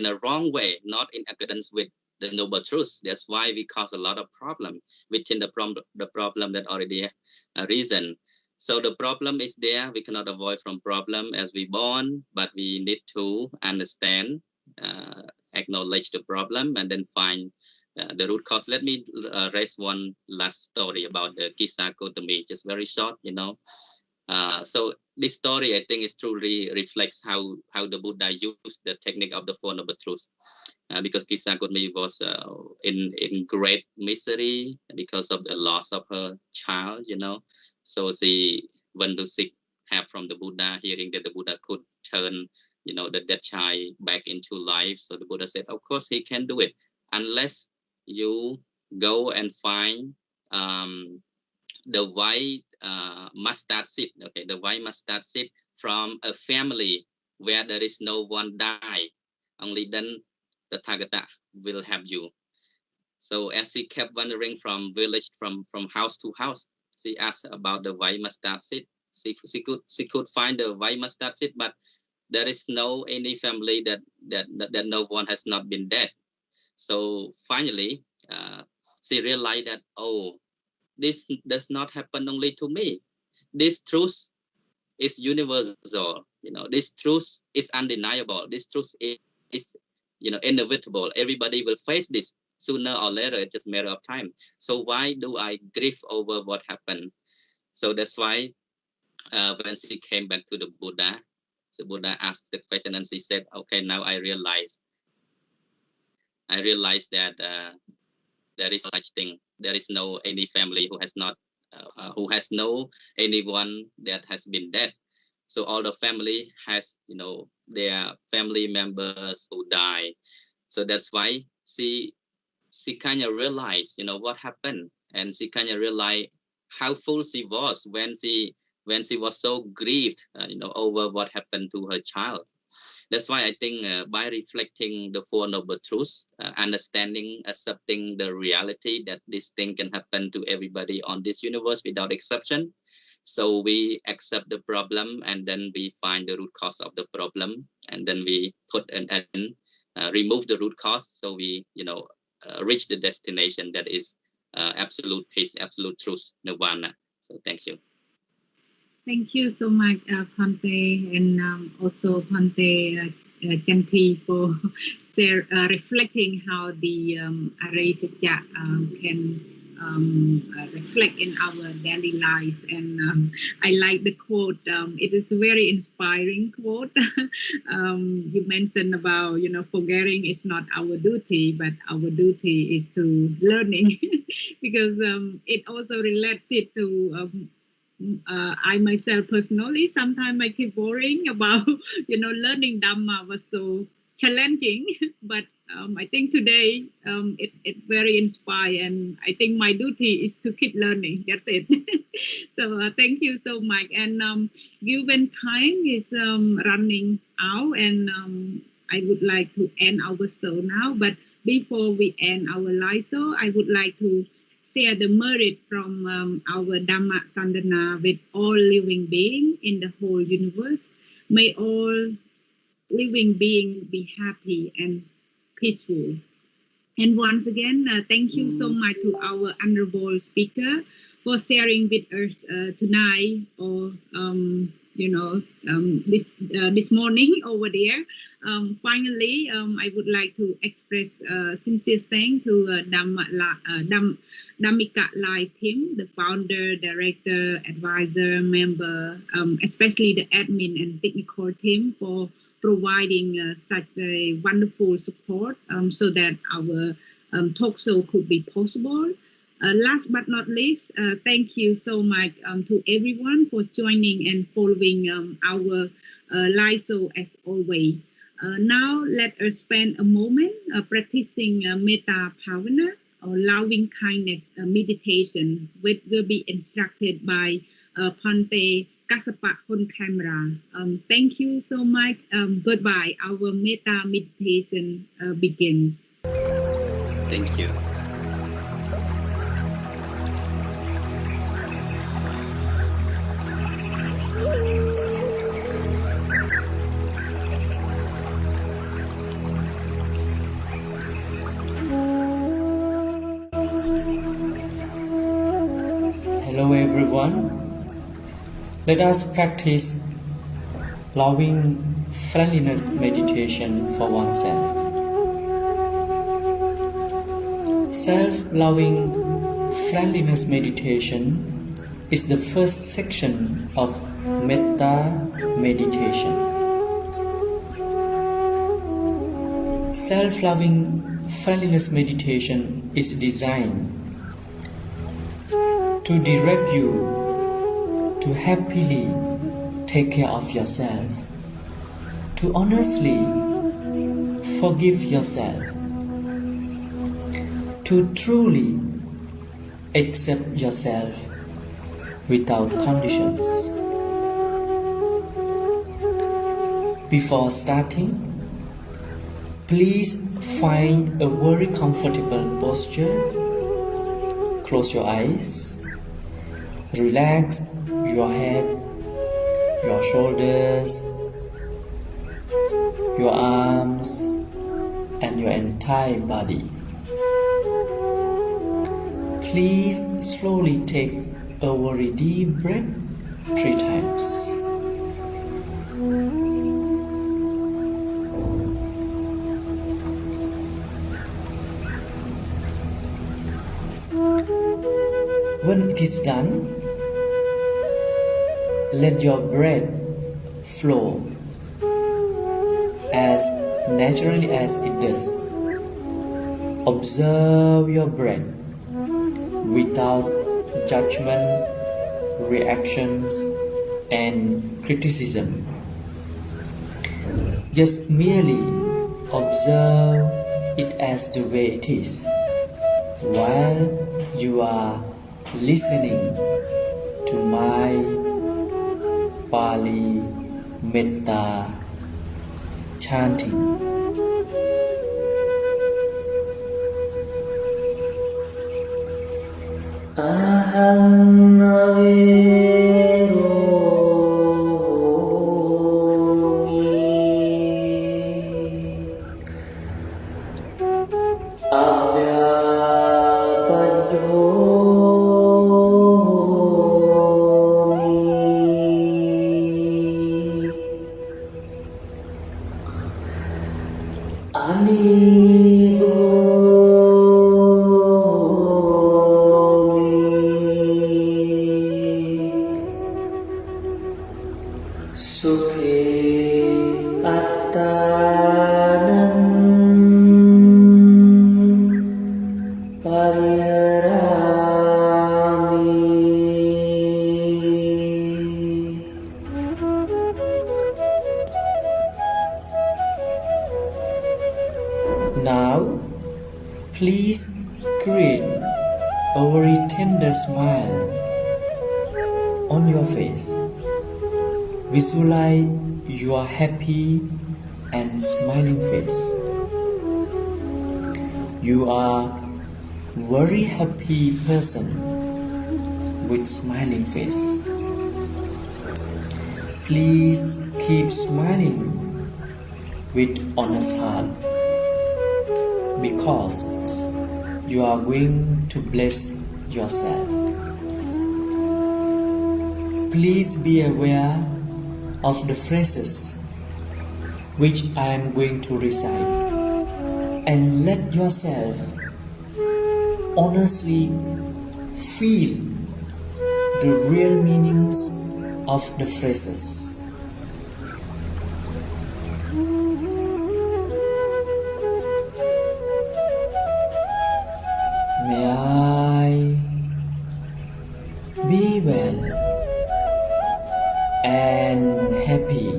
a wrong way, not in accordance with the noble truth. That's why we cause a lot of problem within the problem that already arisen. So the problem is there. We cannot avoid from problem as we born, but we need to understand, acknowledge the problem, and then find the root cause. Let me raise one last story about the Kisagotami, just very short, So this story, I think, is truly reflects how the Buddha used the technique of the Four Noble Truths, because Kisagotami was in great misery because of the loss of her child, So she went to seek help from the Buddha, hearing that the Buddha could turn, the dead child back into life. So the Buddha said, of course, he can do it, unless you go and find the white mustard seed. Okay, the white mustard seed from a family where there is no one die. Only then the Tathagata will have you. So as he kept wandering from village, from house to house, she asked about the white mustard seed. She could find the white mustard seed, but there is no any family that no one has not been dead. So finally, she realized that, oh, this does not happen only to me. This truth is universal. This truth is undeniable. This truth is inevitable. Everybody will face this sooner or later. It's just a matter of time. So why do I grieve over what happened? So that's why when she came back to the Buddha asked the question, and she said, okay, now I realize that there is such thing. There is no any family who has not who has no anyone that has been dead. So all the family has their family members who die. So that's why she kind of realized what happened, and she kind of realized how full she was when she was so grieved over what happened to her child. That's why I think by reflecting the Four Noble Truths, understanding, accepting the reality that this thing can happen to everybody on this universe without exception. So we accept the problem, and then we find the root cause of the problem, and then we put an end, remove the root cause, so we reach the destination that is absolute peace, absolute truth, nirvana. So thank you. Thank you so much, Phante, and also Phante Chanti for reflecting how the Caturāriya-Sacca can reflect in our daily lives. And I like the quote. It is a very inspiring quote. You mentioned about, forgetting is not our duty, but our duty is to learning, because it also related to I myself personally, sometimes I keep worrying about, learning Dhamma was so challenging. But I think today it's very inspiring. And I think my duty is to keep learning. That's it. So thank you so much. And given time is running out, and I would like to end our show now. But before we end our live show, I would like to share the merit from our Dhamma Sandhana with all living beings in the whole universe. May all living beings be happy and peaceful. And once again, thank you so much to our honorable speaker for sharing with us tonight, or this morning over there. Finally, I would like to express sincere thanks to Dhammika Live team, the founder, director, advisor, member, especially the admin and technical team for providing such a wonderful support so that our talk show could be possible. Last but not least, thank you so much to everyone for joining and following our live show as always. Now let us spend a moment practicing Metta Bhavana, or loving kindness meditation, which will be instructed by Phante Kassapa on camera. Thank you so much. Goodbye. Our Metta meditation begins. Thank you. Hello everyone. Let us practice loving friendliness meditation for oneself. Self-loving friendliness meditation is the first section of Metta meditation. Self-loving friendliness meditation is designed to direct you to happily take care of yourself, to honestly forgive yourself, to truly accept yourself without conditions. Before starting, please find a very comfortable posture. Close your eyes. Relax your head, your shoulders, your arms, and your entire body. Please slowly take a very deep breath 3 times. When it is done, let your breath flow as naturally as it does. Observe your breath without judgment, reactions, and criticism. Just merely observe it as the way it is while you are listening to my Pali Metta chanting. Aham Avyapajo Please create a very tender smile on your face. Visualize your happy and smiling face. You are very happy person with smiling face. Please keep smiling with honest heart, because you are going to bless yourself. Please be aware of the phrases which I am going to recite, and let yourself honestly feel the real meanings of the phrases. May I be well and happy.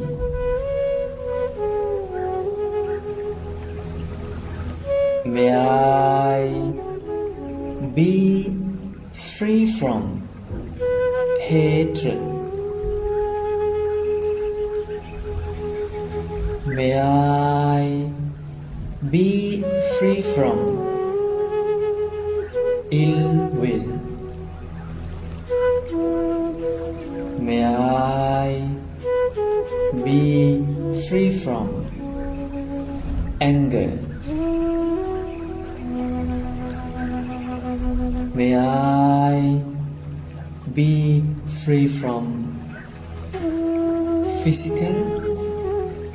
May I be free from hatred. May I be free from ill will. May I be free from anger. May I be free from physical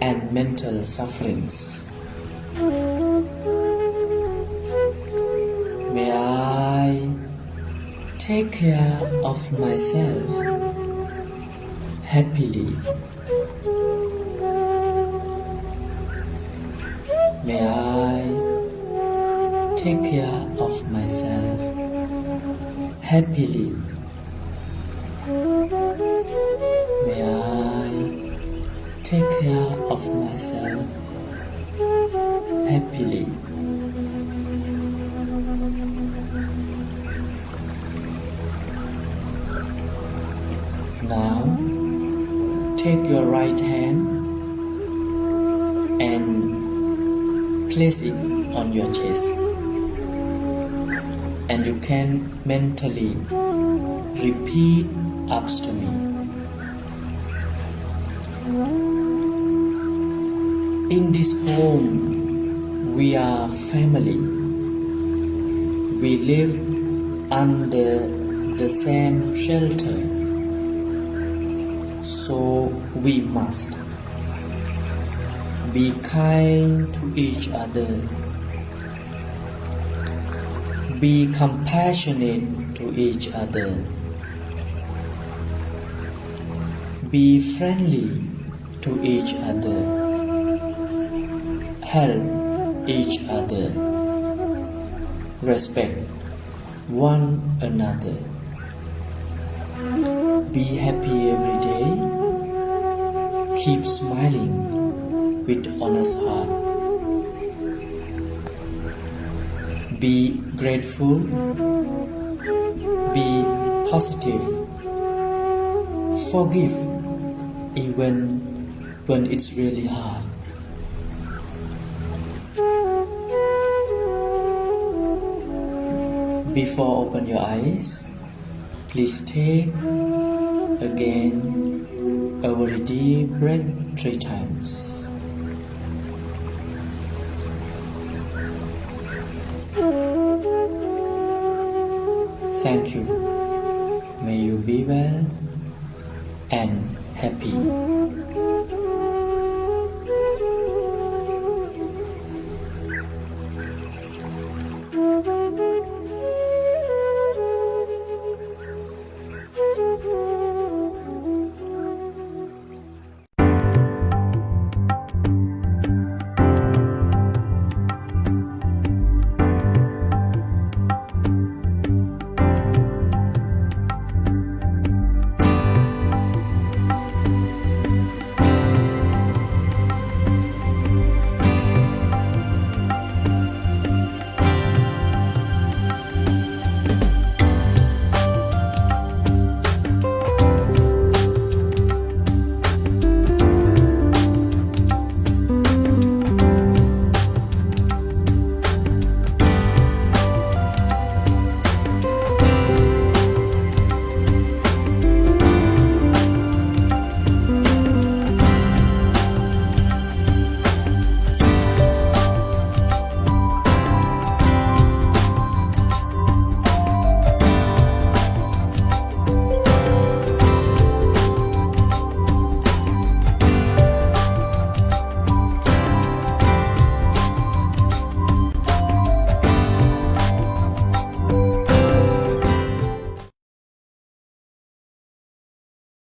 and mental sufferings. May I take care of myself happily. May I take care of myself happily. May I take care of myself happily. Now, take your right hand and place it on your chest, and you can mentally repeat after me. In this home, we are family. We live under the same shelter, so we must be kind to each other, be compassionate to each other, be friendly to each other, help each other, respect one another. Be happy every day. Keep smiling with honest heart. Be grateful. Be positive. Forgive even when it's really hard. Before open your eyes, please take again a very deep breath 3 times. Thank you. May you be well and happy.